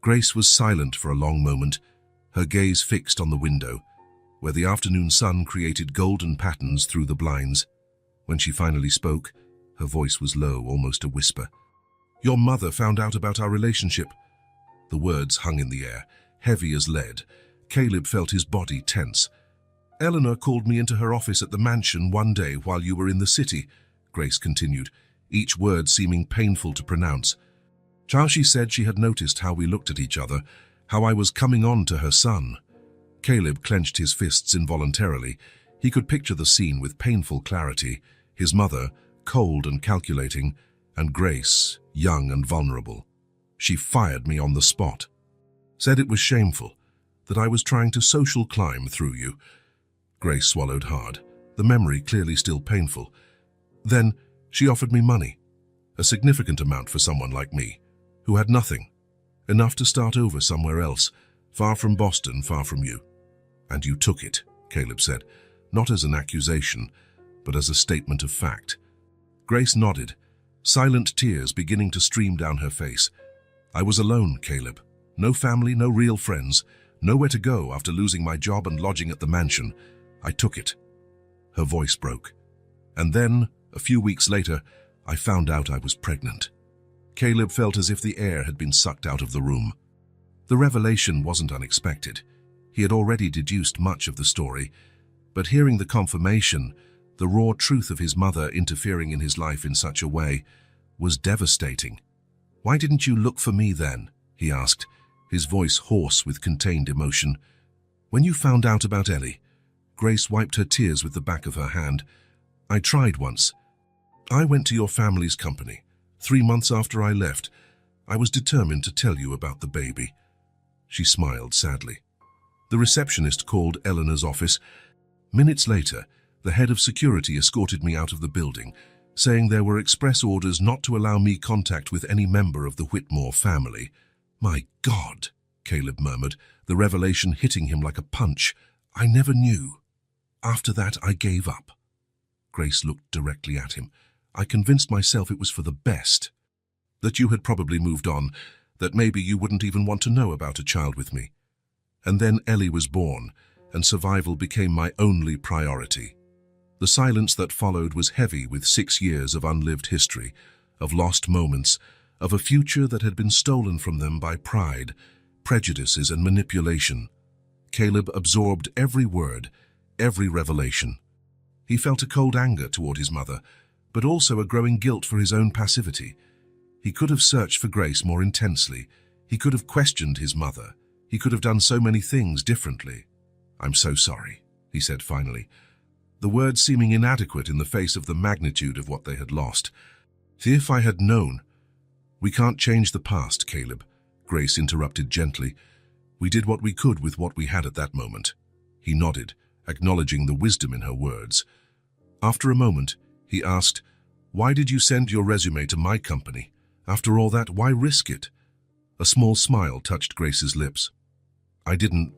Grace was silent for a long moment, her gaze fixed on the window, where the afternoon sun created golden patterns through the blinds. When she finally spoke, her voice was low, almost a whisper. Your mother found out about our relationship. The words hung in the air, heavy as lead. Caleb felt his body tense. Eleanor called me into her office at the mansion one day while you were in the city, Grace continued, each word seeming painful to pronounce. She said she had noticed how we looked at each other, how I was coming on to her son. Caleb clenched his fists involuntarily. He could picture the scene with painful clarity, his mother, cold and calculating, and Grace, young and vulnerable. She fired me on the spot. Said it was shameful, that I was trying to social climb through you. Grace swallowed hard, the memory clearly still painful. Then she offered me money, a significant amount for someone like me, who had nothing, enough to start over somewhere else, far from Boston, far from you. And you took it, Caleb said, not as an accusation, but as a statement of fact. Grace nodded, silent tears beginning to stream down her face. I was alone, Caleb. No family, no real friends, nowhere to go after losing my job and lodging at the mansion. I took it. Her voice broke. And then, a few weeks later, I found out I was pregnant. Caleb felt as if the air had been sucked out of the room. The revelation wasn't unexpected. He had already deduced much of the story, but hearing the confirmation, the raw truth of his mother interfering in his life in such a way, was devastating. Why didn't you look for me then? He asked, his voice hoarse with contained emotion. When you found out about Ellie, Grace wiped her tears with the back of her hand. I tried once. I went to your family's company. 3 months after I left, I was determined to tell you about the baby. She smiled sadly. The receptionist called Eleanor's office. Minutes later, the head of security escorted me out of the building, saying there were express orders not to allow me contact with any member of the Whitmore family. My God, Caleb murmured, the revelation hitting him like a punch. I never knew. After that, I gave up. Grace looked directly at him. I convinced myself it was for the best. That you had probably moved on, that maybe you wouldn't even want to know about a child with me. And then Ellie was born, and survival became my only priority. The silence that followed was heavy with 6 years of unlived history, of lost moments, of a future that had been stolen from them by pride, prejudices, and manipulation. Caleb absorbed every word, every revelation. He felt a cold anger toward his mother, but also a growing guilt for his own passivity. He could have searched for Grace more intensely. He could have questioned his mother. He could have done so many things differently. "I'm so sorry," he said finally, the words seeming inadequate in the face of the magnitude of what they had lost. "If I had known—" "We can't change the past, Caleb," Grace interrupted gently. "We did what we could with what we had at that moment." He nodded, acknowledging the wisdom in her words. After a moment, he asked, "Why did you send your resume to my company? After all that, why risk it?" A small smile touched Grace's lips. "I didn't,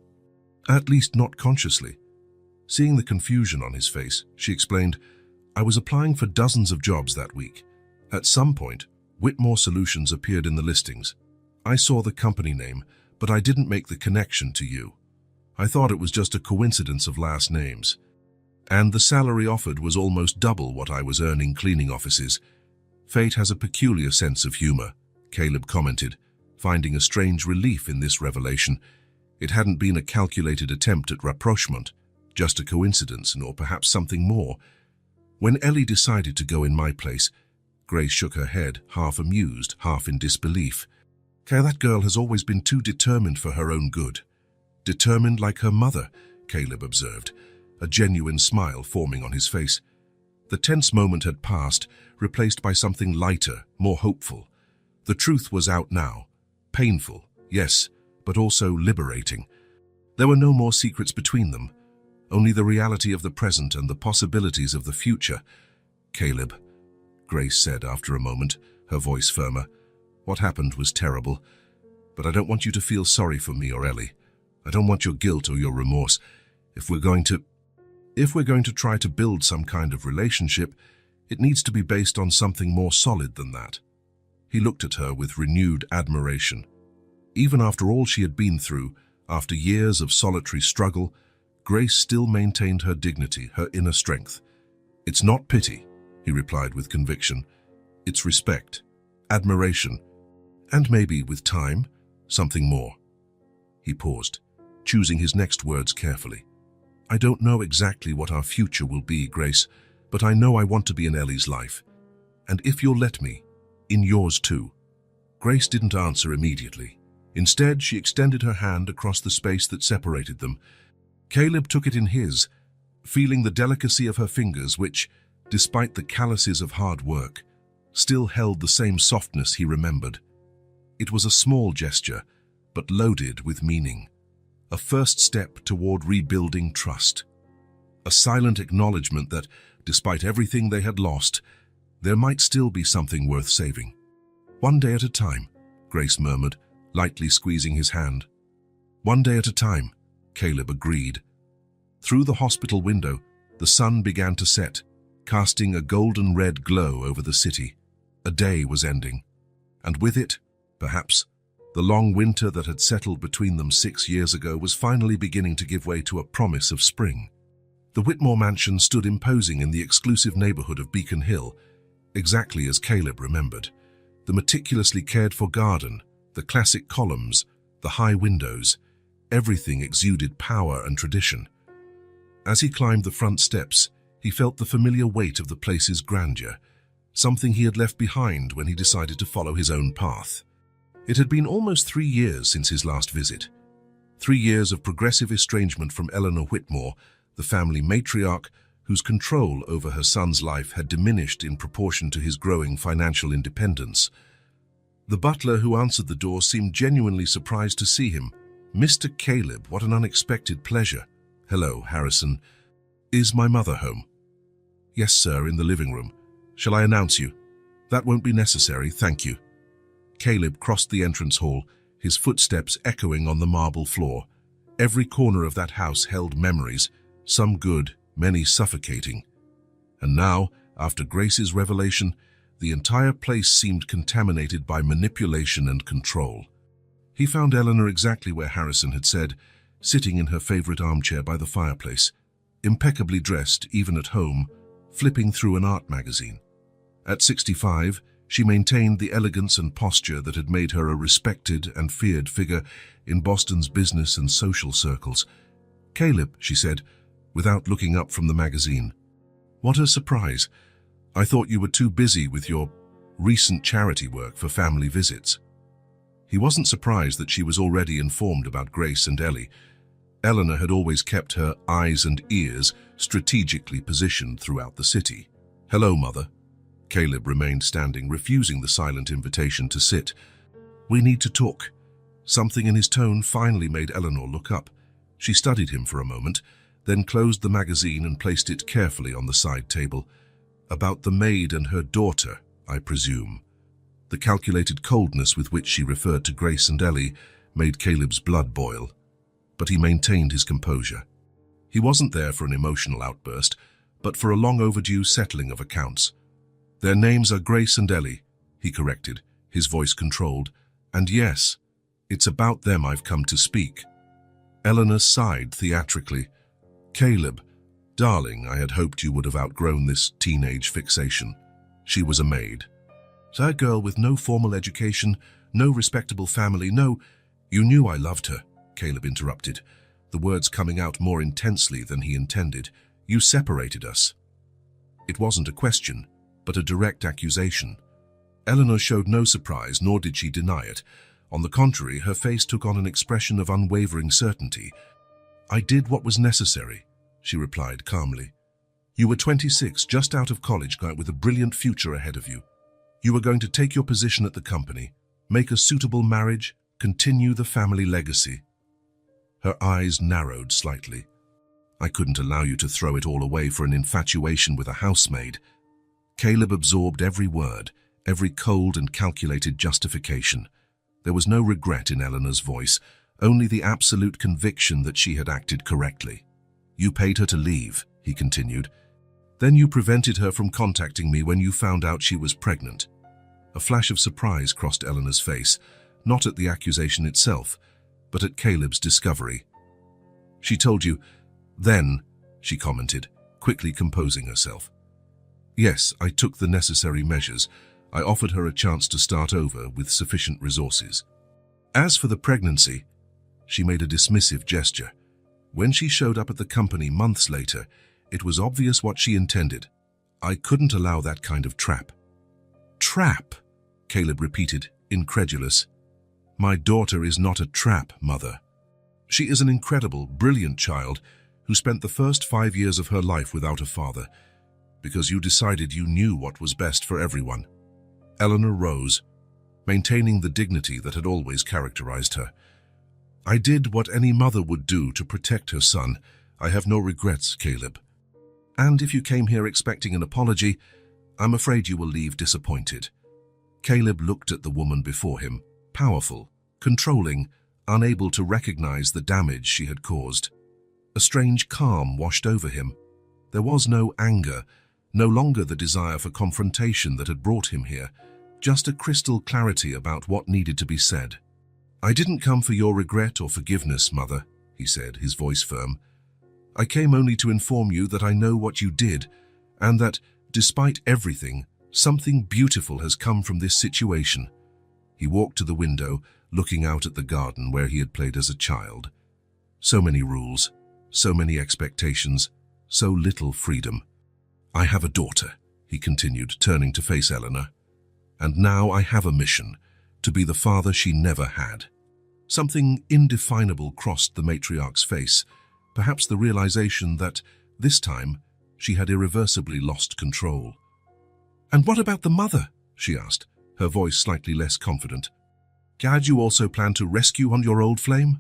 at least not consciously." Seeing the confusion on his face, she explained, "I was applying for dozens of jobs that week. At some point, Whitmore Solutions appeared in the listings. I saw the company name, but I didn't make the connection to you. I thought it was just a coincidence of last names. And the salary offered was almost double what I was earning cleaning offices. Fate has a peculiar sense of humor," Caleb commented, finding a strange relief in this revelation. It hadn't been a calculated attempt at rapprochement, just a coincidence, or perhaps something more. "When Ellie decided to go in my place," Grace shook her head, half amused, half in disbelief. "That girl has always been too determined for her own good." "Determined like her mother," Caleb observed, a genuine smile forming on his face. The tense moment had passed, replaced by something lighter, more hopeful. The truth was out now. Painful, yes, but also liberating. There were no more secrets between them, only the reality of the present and the possibilities of the future. "Caleb," Grace said after a moment, her voice firmer, "what happened was terrible, but I don't want you to feel sorry for me or Ellie. I don't want your guilt or your remorse. If we're going to try to build some kind of relationship, it needs to be based on something more solid than that." He looked at her with renewed admiration. Even after all she had been through, after years of solitary struggle, Grace still maintained her dignity, her inner strength. "It's not pity," he replied with conviction. "It's respect, admiration, and maybe, with time, something more." He paused, choosing his next words carefully. "I don't know exactly what our future will be, Grace, but I know I want to be in Ellie's life. And if you'll let me, in yours too." Grace didn't answer immediately. Instead, she extended her hand across the space that separated them. Caleb took it in his, feeling the delicacy of her fingers which, despite the calluses of hard work, still held the same softness he remembered. It was a small gesture, but loaded with meaning. A first step toward rebuilding trust. A silent acknowledgement that, despite everything they had lost, there might still be something worth saving. "One day at a time," Grace murmured, lightly squeezing his hand. "One day at a time," Caleb agreed. Through the hospital window, the sun began to set, casting a golden-red glow over the city. A day was ending. And with it, perhaps, the long winter that had settled between them 6 years ago was finally beginning to give way to a promise of spring. The Whitmore mansion stood imposing in the exclusive neighborhood of Beacon Hill, exactly as Caleb remembered. The meticulously cared-for garden, the classic columns, the high windows, everything exuded power and tradition. As he climbed the front steps, he felt the familiar weight of the place's grandeur, something he had left behind when he decided to follow his own path. It had been almost 3 years since his last visit. 3 years of progressive estrangement from Eleanor Whitmore, the family matriarch whose control over her son's life had diminished in proportion to his growing financial independence. The butler who answered the door seemed genuinely surprised to see him. "Mr. Caleb, what an unexpected pleasure." "Hello, Harrison. Is my mother home?" "Yes, sir, in the living room. Shall I announce you?" "That won't be necessary, thank you." Caleb crossed the entrance hall, his footsteps echoing on the marble floor. Every corner of that house held memories, some good, many suffocating. And now, after Grace's revelation, the entire place seemed contaminated by manipulation and control. He found Eleanor exactly where Harrison had said. sitting in her favorite armchair by the fireplace, impeccably dressed even at home, flipping through an art magazine. At 65, she maintained the elegance and posture that had made her a respected and feared figure in Boston's business and social circles. "Caleb," she said, without looking up from the magazine. "What a surprise. I thought you were too busy with your recent charity work for family visits." He wasn't surprised that she was already informed about Grace and Ellie. Eleanor had always kept her eyes and ears strategically positioned throughout the city. "Hello, Mother." Caleb remained standing, refusing the silent invitation to sit. "We need to talk." Something in his tone finally made Eleanor look up. She studied him for a moment, then closed the magazine and placed it carefully on the side table. "About the maid and her daughter, I presume." The calculated coldness with which she referred to Grace and Ellie made Caleb's blood boil, but he maintained his composure. He wasn't there for an emotional outburst, but for a long overdue settling of accounts. "Their names are Grace and Ellie," he corrected, his voice controlled. "And yes, it's about them I've come to speak." Eleanor sighed theatrically. "Caleb, darling, I had hoped you would have outgrown this teenage fixation." She was a maid. "That girl with no formal education, no respectable family, no—" "You knew I loved her," Caleb interrupted, the words coming out more intensely than he intended. "You separated us." It wasn't a question, but a direct accusation. Eleanor showed no surprise, nor did she deny it. On the contrary, her face took on an expression of unwavering certainty. "I did what was necessary," she replied calmly. "You were 26, just out of college, with a brilliant future ahead of you. You were going to take your position at the company, make a suitable marriage, continue the family legacy." Her eyes narrowed slightly. "I couldn't allow you to throw it all away for an infatuation with a housemaid." Caleb absorbed every word, every cold and calculated justification. There was no regret in Eleanor's voice, only the absolute conviction that she had acted correctly. "You paid her to leave," he continued. "Then you prevented her from contacting me when you found out she was pregnant." A flash of surprise crossed Eleanor's face, not at the accusation itself, but at Caleb's discovery. "She told you then," she commented, quickly composing herself. "Yes, I took the necessary measures. I offered her a chance to start over with sufficient resources. As for the pregnancy," she made a dismissive gesture. "When she showed up at the company months later, it was obvious what she intended. I couldn't allow that kind of trap." "Trap?" Caleb repeated, incredulous. "My daughter is not a trap, Mother. She is an incredible, brilliant child who spent the first 5 years of her life without a father, because you decided you knew what was best for everyone." Eleanor rose, maintaining the dignity that had always characterized her. "I did what any mother would do to protect her son. I have no regrets, Caleb. And if you came here expecting an apology, I'm afraid you will leave disappointed." Caleb looked at the woman before him, powerful, controlling, unable to recognize the damage she had caused. A strange calm washed over him. There was no anger, no longer the desire for confrontation that had brought him here, just a crystal clarity about what needed to be said. "I didn't come for your regret or forgiveness, Mother," he said, his voice firm. "I came only to inform you that I know what you did, and that, despite everything, something beautiful has come from this situation." He walked to the window, looking out at the garden where he had played as a child. So many rules, so many expectations, so little freedom. "I have a daughter," he continued, turning to face Eleanor. "And now I have a mission, to be the father she never had." Something indefinable crossed the matriarch's face, perhaps the realization that, this time, she had irreversibly lost control. "And what about the mother?" she asked, her voice slightly less confident. "Had you also planned to rescue on your old flame?"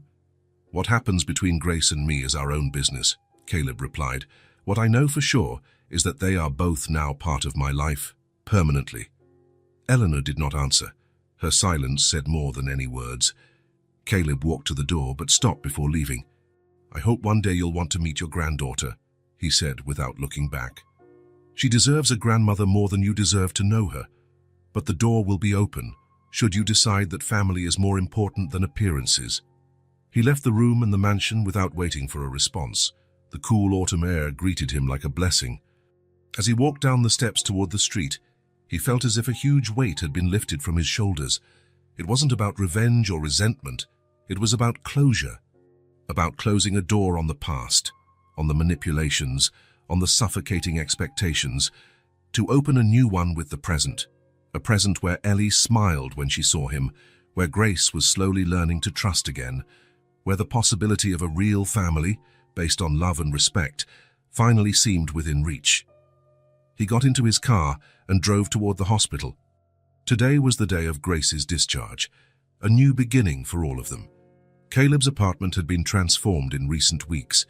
"What happens between Grace and me is our own business," Caleb replied. "What I know for sure is that they are both now part of my life, permanently." Eleanor did not answer. Her silence said more than any words. Caleb walked to the door but stopped before leaving. "I hope one day you'll want to meet your granddaughter," he said without looking back. "She deserves a grandmother more than you deserve to know her, but the door will be open should you decide that family is more important than appearances." He left the room and the mansion without waiting for a response. The cool autumn air greeted him like a blessing. As he walked down the steps toward the street, he felt as if a huge weight had been lifted from his shoulders. It wasn't about revenge or resentment. It was about closure. About closing a door on the past, on the manipulations, on the suffocating expectations, to open a new one with the present. A present where Ellie smiled when she saw him, where Grace was slowly learning to trust again, where the possibility of a real family, based on love and respect, finally seemed within reach. He got into his car and drove toward the hospital. Today was the day of Grace's discharge, a new beginning for all of them. Caleb's apartment had been transformed in recent weeks.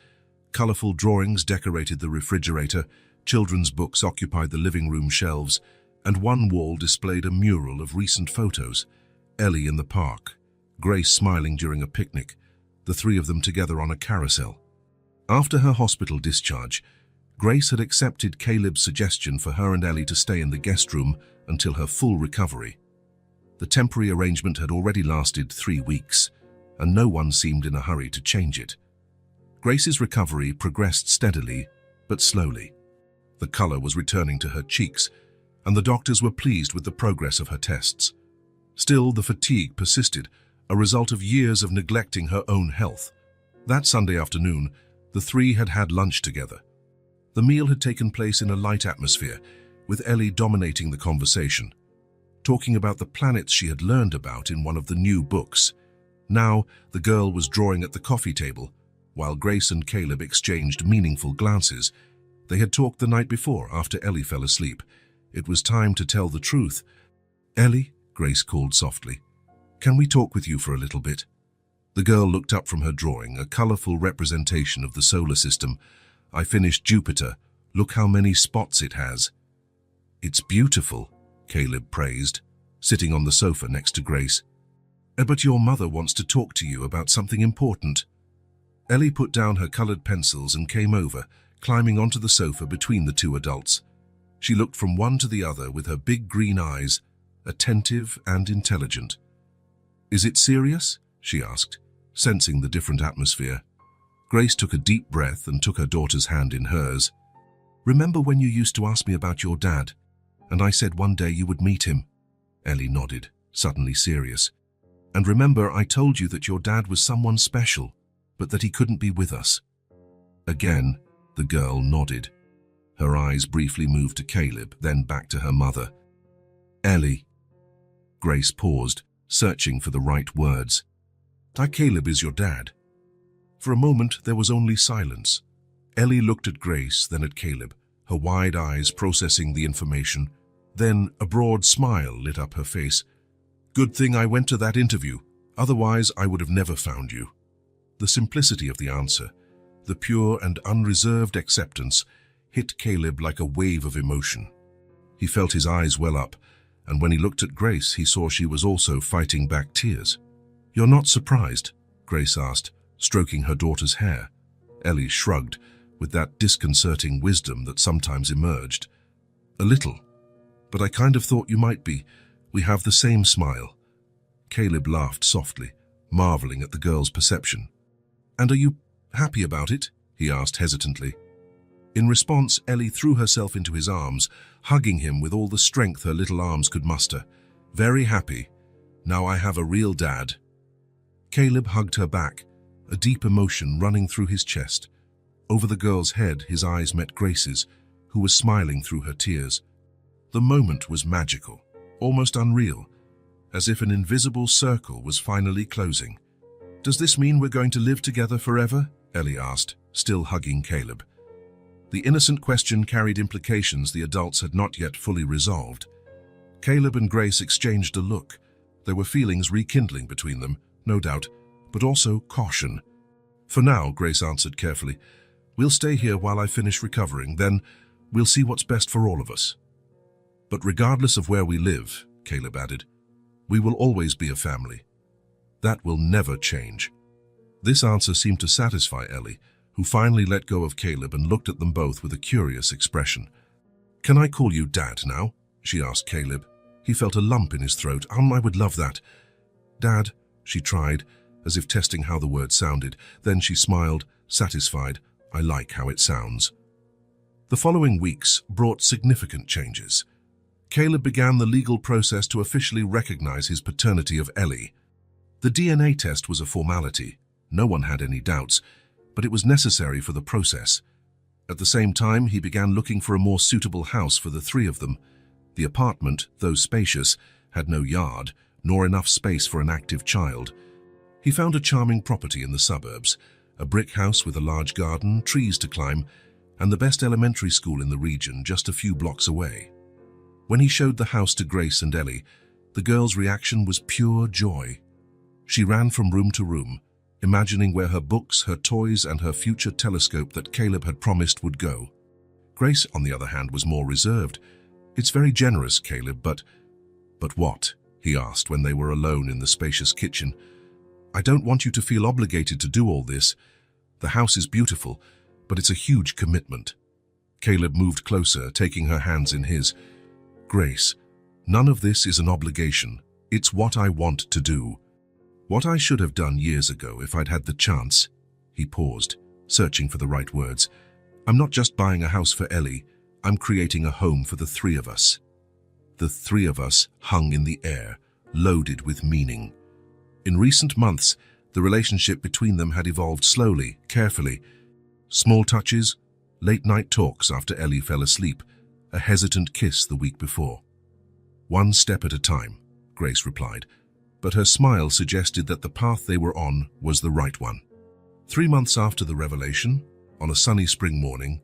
Colorful drawings decorated the refrigerator, children's books occupied the living room shelves, and one wall displayed a mural of recent photos. Ellie in the park, Grace smiling during a picnic, the three of them together on a carousel. After her hospital discharge, Grace had accepted Caleb's suggestion for her and Ellie to stay in the guest room until her full recovery. The temporary arrangement had already lasted 3 weeks, and no one seemed in a hurry to change it. Grace's recovery progressed steadily, but slowly. The color was returning to her cheeks, and the doctors were pleased with the progress of her tests. Still, the fatigue persisted, a result of years of neglecting her own health. That Sunday afternoon, the three had had lunch together. The meal had taken place in a light atmosphere, with Ellie dominating the conversation, talking about the planets she had learned about in one of the new books. Now, the girl was drawing at the coffee table, while Grace and Caleb exchanged meaningful glances. They had talked the night before, after Ellie fell asleep. It was time to tell the truth. "Ellie," Grace called softly, "can we talk with you for a little bit?" The girl looked up from her drawing, a colorful representation of the solar system. "I finished Jupiter. Look how many spots it has." "It's beautiful," Caleb praised, sitting on the sofa next to Grace. "But your mother wants to talk to you about something important." Ellie put down her colored pencils and came over, climbing onto the sofa between the two adults. She looked from one to the other with her big green eyes, attentive and intelligent. "Is it serious?" she asked, sensing the different atmosphere. Grace took a deep breath and took her daughter's hand in hers. "Remember when you used to ask me about your dad, and I said one day you would meet him?" Ellie nodded, suddenly serious. "And remember I told you that your dad was someone special, but that he couldn't be with us?" Again, the girl nodded. Her eyes briefly moved to Caleb, then back to her mother. "Ellie." Grace paused, searching for the right words. "Caleb is your dad." For a moment, there was only silence. Ellie looked at Grace, then at Caleb, her wide eyes processing the information. Then a broad smile lit up her face. "Good thing I went to that interview. Otherwise, I would have never found you." The simplicity of the answer, the pure and unreserved acceptance, hit Caleb like a wave of emotion. He felt his eyes well up, and when he looked at Grace, he saw she was also fighting back tears. "You're not surprised?" Grace asked, stroking her daughter's hair. Ellie shrugged, with that disconcerting wisdom that sometimes emerged. "A little. But I kind of thought you might be. We have the same smile." Caleb laughed softly, marveling at the girl's perception. "And are you happy about it?" he asked hesitantly. In response, Ellie threw herself into his arms, hugging him with all the strength her little arms could muster. "Very happy. Now I have a real dad." Caleb hugged her back, a deep emotion running through his chest. Over the girl's head, his eyes met Grace's, who was smiling through her tears. The moment was magical, almost unreal, as if an invisible circle was finally closing. "Does this mean we're going to live together forever?" Ellie asked, still hugging Caleb. The innocent question carried implications the adults had not yet fully resolved. Caleb and Grace exchanged a look. There were feelings rekindling between them, no doubt, but also caution. "For now," Grace answered carefully, "we'll stay here while I finish recovering, then we'll see what's best for all of us." "But regardless of where we live," Caleb added, "we will always be a family. That will never change." This answer seemed to satisfy Ellie, who finally let go of Caleb and looked at them both with a curious expression. "Can I call you Dad now?" she asked Caleb. He felt a lump in his throat. "I would love that." "Dad," she tried, as if testing how the word sounded. Then she smiled, satisfied. I like how it sounds. The following weeks brought significant changes. Caleb began the legal process to officially recognize his paternity of Ellie. The DNA test was a formality. No one had any doubts, but it was necessary for the process. At the same time, he began looking for a more suitable house for the three of them. The apartment, though spacious, had no yard, nor enough space for an active child. He found a charming property in the suburbs, a brick house with a large garden, trees to climb, and the best elementary school in the region just a few blocks away. When he showed the house to Grace and Ellie, the girls' reaction was pure joy. She ran from room to room, imagining where her books, her toys, and her future telescope that Caleb had promised would go. Grace, on the other hand, was more reserved. "It's very generous, Caleb, but..." "But what?" he asked when they were alone in the spacious kitchen. "I don't want you to feel obligated to do all this. The house is beautiful, but it's a huge commitment." Caleb moved closer, taking her hands in his. "Grace, none of this is an obligation. It's what I want to do. What I should have done years ago if I'd had the chance." He paused, searching for the right words. "I'm not just buying a house for Ellie. I'm creating a home for the three of us." The three of us hung in the air, loaded with meaning. In recent months, the relationship between them had evolved slowly, carefully. Small touches, late-night talks after Ellie fell asleep, a hesitant kiss the week before. "One step at a time," Grace replied, but her smile suggested that the path they were on was the right one. 3 months after the revelation, on a sunny spring morning,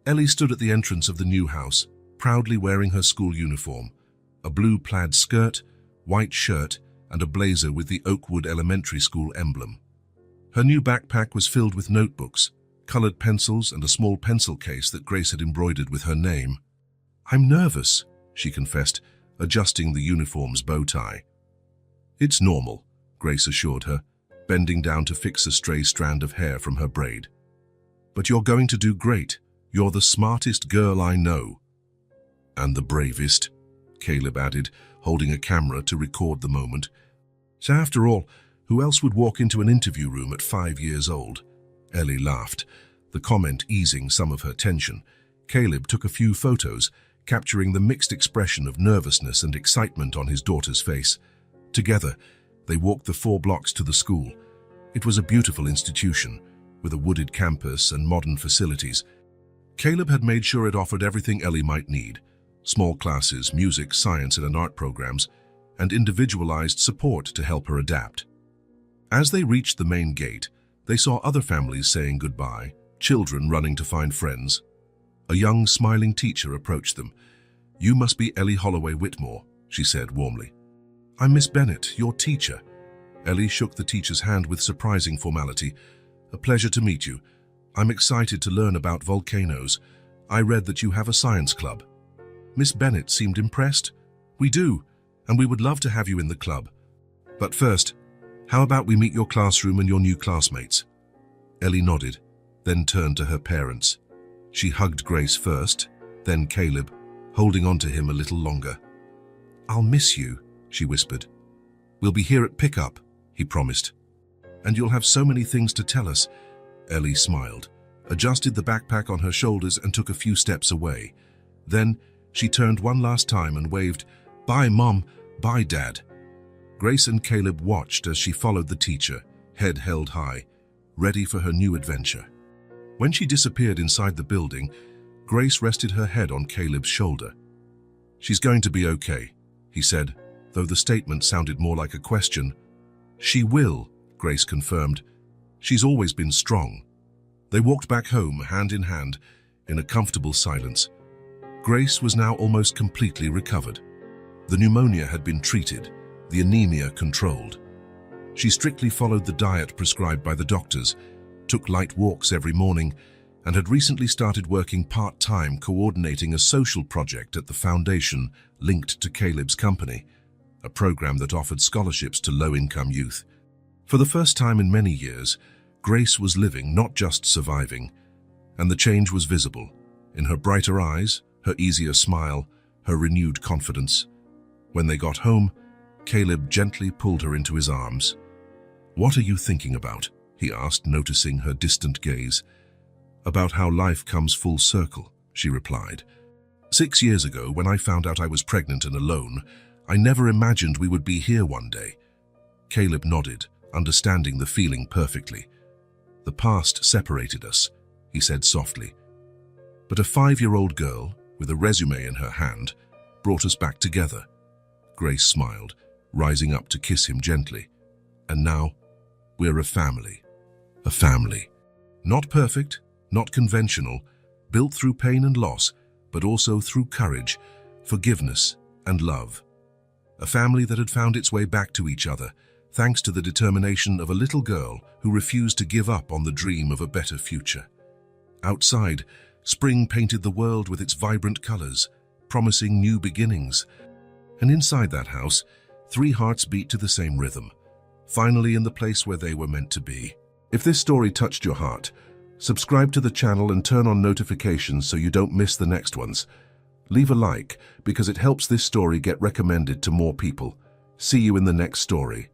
Ellie stood at the entrance of the new house, proudly wearing her school uniform, a blue plaid skirt, white shirt, and a blazer with the Oakwood Elementary School emblem. Her new backpack was filled with notebooks, colored pencils, and a small pencil case that Grace had embroidered with her name. "I'm nervous," she confessed, adjusting the uniform's bow tie. "It's normal," Grace assured her, bending down to fix a stray strand of hair from her braid. "But you're going to do great. You're the smartest girl I know." "And the bravest," Caleb added, holding a camera to record the moment. So after all, who else would walk into an interview room at 5 years old? Ellie laughed, the comment easing some of her tension. Caleb took a few photos, capturing the mixed expression of nervousness and excitement on his daughter's face. Together, they walked the 4 blocks to the school. It was a beautiful institution, with a wooded campus and modern facilities. Caleb had made sure it offered everything Ellie might need: small classes, music, science, and art programs, and individualized support to help her adapt. As they reached the main gate, they saw other families saying goodbye, children running to find friends. A young, smiling teacher approached them. "You must be Ellie Holloway Whitmore," she said warmly. "I'm Miss Bennett, your teacher." Ellie shook the teacher's hand with surprising formality. "A pleasure to meet you. I'm excited to learn about volcanoes. I read that you have a science club." Miss Bennett seemed impressed. "We do, and we would love to have you in the club. But first, how about we meet your classroom and your new classmates?" Ellie nodded, then turned to her parents. She hugged Grace first, then Caleb, holding on to him a little longer. "I'll miss you," she whispered. "We'll be here at pickup," he promised. "And you'll have so many things to tell us." Ellie smiled, adjusted the backpack on her shoulders, and took a few steps away. Then she turned one last time and waved, "Bye, Mom. Bye, Dad." Grace and Caleb watched as she followed the teacher, head held high, ready for her new adventure. When she disappeared inside the building, Grace rested her head on Caleb's shoulder. "She's going to be okay," he said, though the statement sounded more like a question. "She will," Grace confirmed. "She's always been strong." They walked back home, hand in hand, in a comfortable silence. Grace was now almost completely recovered. The pneumonia had been treated, the anemia controlled. She strictly followed the diet prescribed by the doctors, took light walks every morning, and had recently started working part-time coordinating a social project at the foundation linked to Caleb's company, a program that offered scholarships to low-income youth. For the first time in many years, Grace was living, not just surviving, and the change was visible in her brighter eyes, her easier smile, her renewed confidence. When they got home, Caleb gently pulled her into his arms. "What are you thinking about?" he asked, noticing her distant gaze. "About how life comes full circle," she replied. "6 years ago, when I found out I was pregnant and alone, I never imagined we would be here one day." Caleb nodded, understanding the feeling perfectly. "The past separated us," he said softly. "But a 5-year-old girl, with a resume in her hand, brought us back together." Grace smiled, rising up to kiss him gently. "And now, we're a family. A family. Not perfect, not conventional, built through pain and loss, but also through courage, forgiveness, and love. A family that had found its way back to each other, thanks to the determination of a little girl who refused to give up on the dream of a better future." Outside, spring painted the world with its vibrant colors, promising new beginnings. And inside that house, 3 hearts beat to the same rhythm, finally in the place where they were meant to be. If this story touched your heart, subscribe to the channel and turn on notifications so you don't miss the next ones. Leave a like because it helps this story get recommended to more people. See you in the next story.